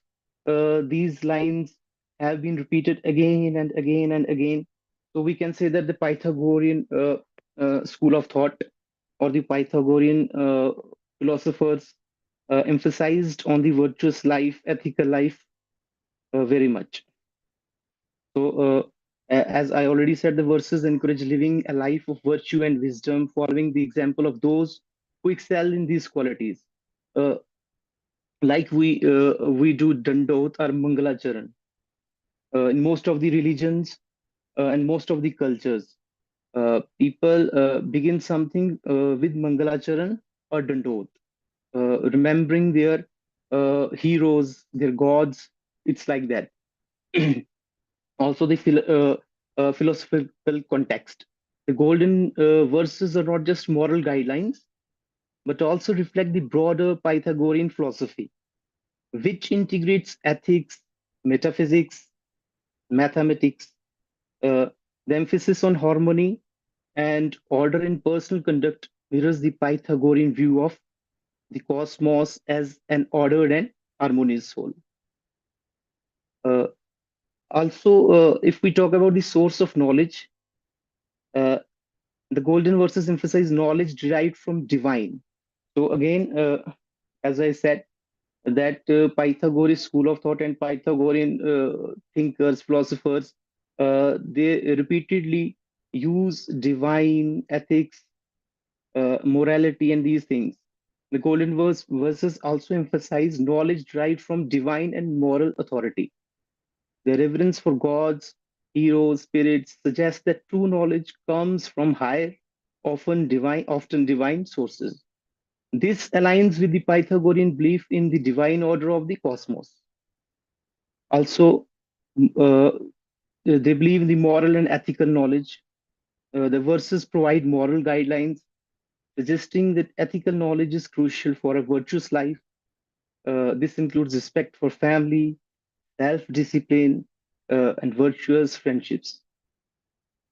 these lines have been repeated again and again and again. So we can say that the Pythagorean school of thought or the Pythagorean philosophers emphasized on the virtuous life, ethical life very much. So, as I already said, the verses encourage living a life of virtue and wisdom, following the example of those who excel in these qualities. Uh, like we do Dandot or Mangalacharan in most of the religions and most of the cultures. People begin something with Mangalacharan or Dandot, remembering their heroes, their gods. It's like that. Also the philosophical context. The golden verses are not just moral guidelines, but also reflect the broader Pythagorean philosophy, which integrates ethics, metaphysics, mathematics, uh, the emphasis on harmony and order in personal conduct mirrors the Pythagorean view of the cosmos as an ordered and harmonious whole. Uh, if we talk about the source of knowledge, uh, the golden verses emphasize knowledge derived from divine. So again, as I said, that Pythagorean school of thought and Pythagorean thinkers, philosophers, they repeatedly use divine ethics, morality, and these things. The verses also emphasize knowledge derived from divine and moral authority. The reverence for gods, heroes, spirits suggests that true knowledge comes from higher, often divine sources. This aligns with the Pythagorean belief in the divine order of the cosmos. Also, uh, they believe in the moral and ethical knowledge. The verses provide moral guidelines, suggesting that ethical knowledge is crucial for a virtuous life. This includes respect for family, self-discipline, and virtuous friendships.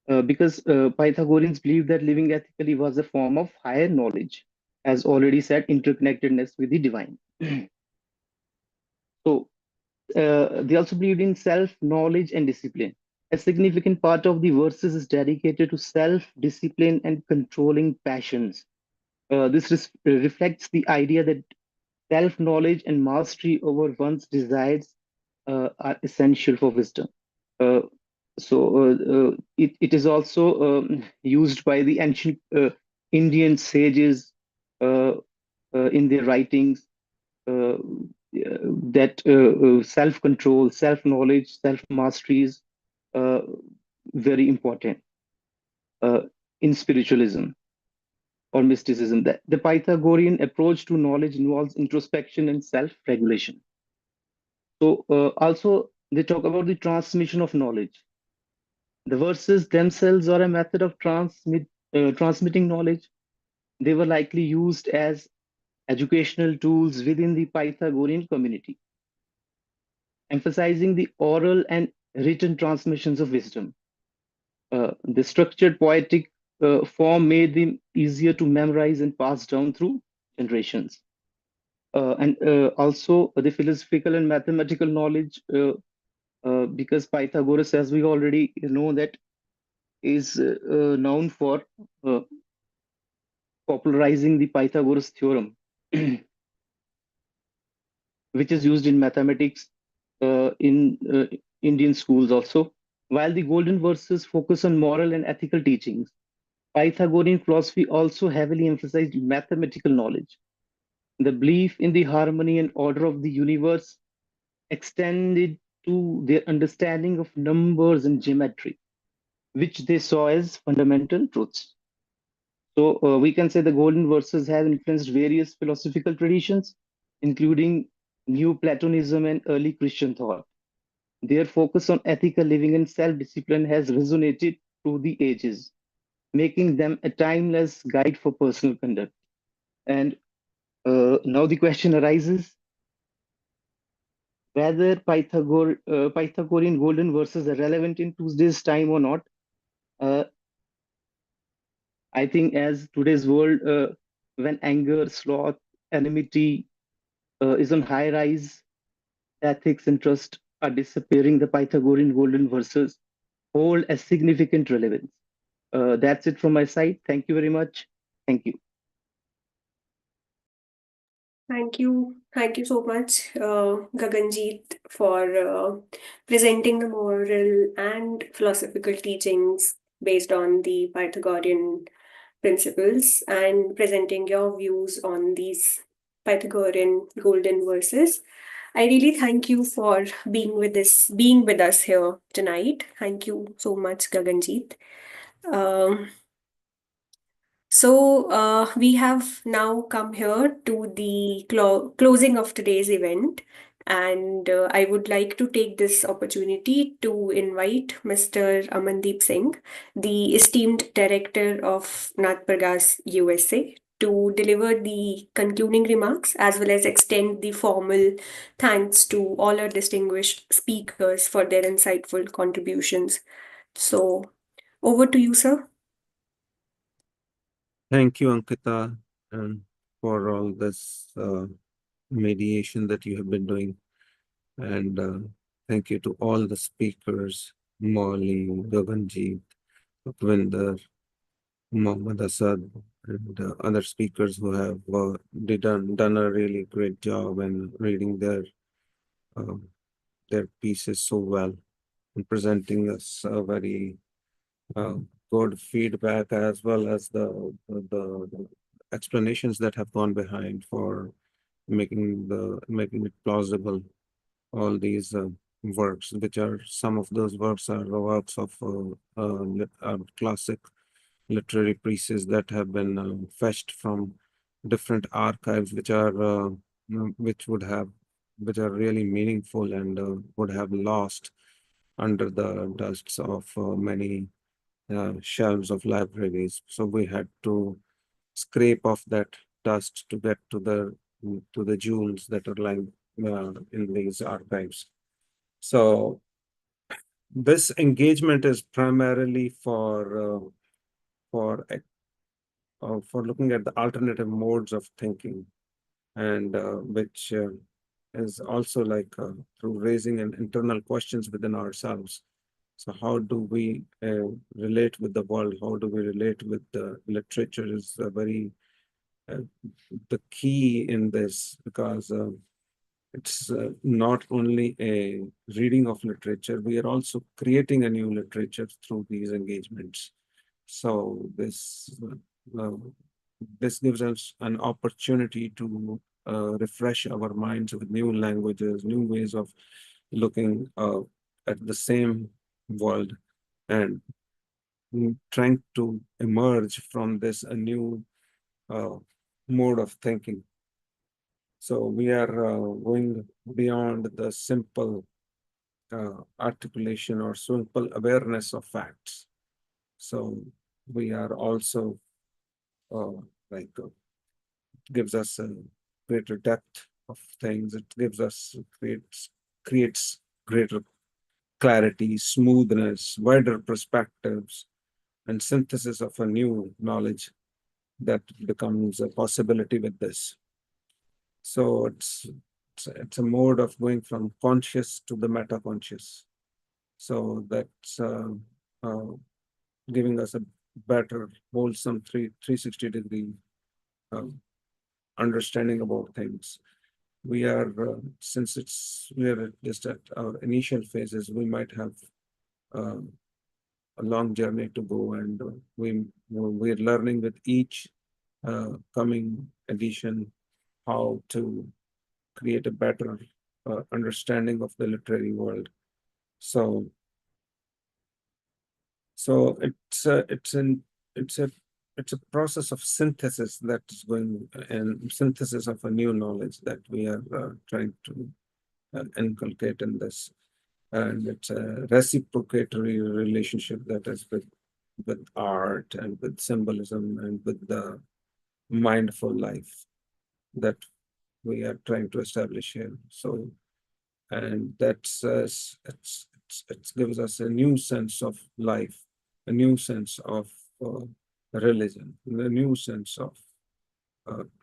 Because Pythagoreans believed that living ethically was a form of higher knowledge, as already said, interconnectedness with the divine. So they also believed in self-knowledge and discipline. A significant part of the verses is dedicated to self-discipline and controlling passions. This reflects the idea that self-knowledge and mastery over one's desires are essential for wisdom. Uh, it is also used by the ancient Indian sages uh, in their writings uh, that self-control, self-knowledge, self-mastery is uh, very important uh, in spiritualism or mysticism. The Pythagorean approach to knowledge involves introspection and self-regulation. So also they talk about the transmission of knowledge. The verses themselves are a method of transmitting knowledge. They were likely used as educational tools within the Pythagorean community, emphasizing the oral and written transmissions of wisdom. The structured poetic form made them easier to memorize and pass down through generations. And also the philosophical and mathematical knowledge, because Pythagoras, as we already know, that is known for uh, popularizing the Pythagoras theorem, which is used in mathematics in Indian schools also. While the golden verses focus on moral and ethical teachings, Pythagorean philosophy also heavily emphasized mathematical knowledge. The belief in the harmony and order of the universe extended to their understanding of numbers and geometry, which they saw as fundamental truths. So we can say the golden verses have influenced various philosophical traditions, including Neoplatonism and early Christian thought. Their focus on ethical living and self-discipline has resonated through the ages, making them a timeless guide for personal conduct. And now the question arises whether Pythagorean golden verses are relevant in today's time or not. Uh, I think as today's world, when anger, sloth, enmity is on high rise, ethics and trust are disappearing, the Pythagorean golden verses hold a significant relevance. That's it from my side. Thank you very much. Thank you. Thank you. Thank you so much, Gaganjeet, for presenting the moral and philosophical teachings based on the Pythagorean principles and presenting your views on these Pythagorean golden verses. I really thank you for being with us here tonight. Thank you so much, Gaganjeet. Um, we have now come here to the closing of today's event, and I would like to take this opportunity to invite Mr. Amandeep Singh, the esteemed director of Naad Pargaas, USA, to deliver the concluding remarks as well as extend the formal thanks to all our distinguished speakers for their insightful contributions. So, over to you, sir. Thank you, Ankita, for all this mediation that you have been doing. And thank you to all the speakers, Molly, Gaganjeet, Utwinder, Mohammad Asad, and other speakers who have done a really great job in reading uh, their pieces so well and presenting us a very uh, good feedback as well as the explanations that have gone behind for making it plausible. All these works, which are some of those works are the works of classic literary pieces that have been fetched from different archives, which are which would have which are really meaningful and would have lost under the dusts of many shelves of libraries. So we had to scrape off that dust to get to the jewels that are lying in these archives. So this engagement is primarily for for looking at the alternative modes of thinking, and which is also like through raising an internal questions within ourselves. So how do we relate with the world? How do we relate with the literature is very uh, the key in this, because it's not only a reading of literature, we are also creating a new literature through these engagements. So uh, this gives us an opportunity to refresh our minds with new languages, new ways of looking at the same world, and trying to emerge from this a new uh, mode of thinking. So we are going beyond the simple articulation or simple awareness of facts. So we are also uh, like gives us a greater depth of things. It gives us creates greater clarity, smoothness, wider perspectives, and synthesis of a new knowledge that becomes a possibility with this. So it's a mode of going from conscious to the meta conscious. So that's uh, giving us a better, wholesome 360-degree understanding about things. We are, since we are just at our initial phases, we might have uh, a long journey to go, and we're learning with each coming edition how to create a better understanding of the literary world. So it's a it's a process of synthesis that's going, and synthesis of a new knowledge that we are trying to inculcate in this, and it's a reciprocatory relationship that is with art and with symbolism and with the mindful life that we are trying to establish here. So, and that's it gives us a new sense of life, a new sense of religion, a new sense of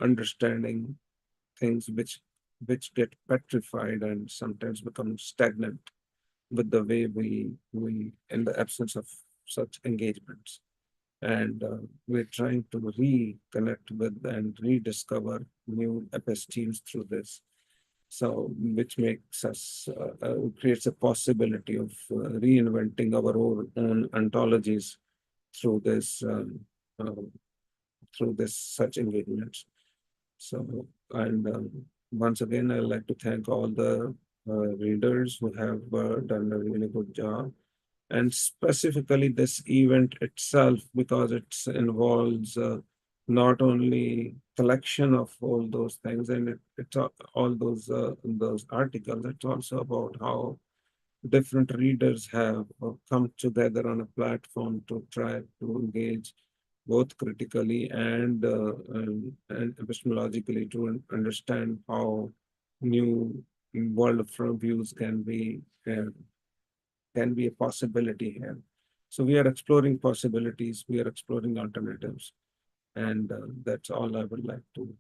understanding things which get petrified and sometimes become stagnant with the way we in the absence of such engagements. And we're trying to reconnect with and rediscover new epistemes through this. So, which makes us creates a possibility of reinventing our own ontologies through uh, this such engagements. So, and once again, I'd like to thank all the readers who have done a really good job, and specifically this event itself, because it involves not only collection of all those things and it's all those articles. It's also about how different readers have come together on a platform to try to engage both critically and epistemologically to understand how new world from views can be a possibility here. So we are exploring possibilities, we are exploring alternatives. And that's all I would like to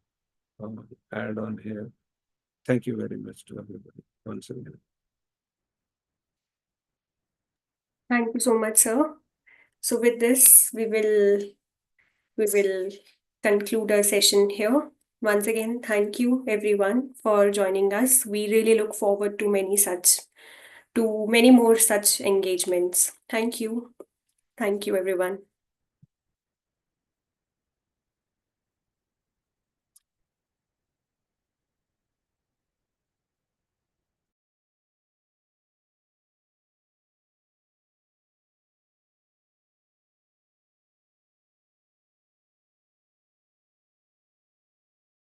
add on here. Thank you very much to everybody once again. Thank you so much, sir. So with this, we will conclude our session here. Once again, thank you everyone for joining us. We really look forward to many more such engagements. Thank you. Thank you, everyone.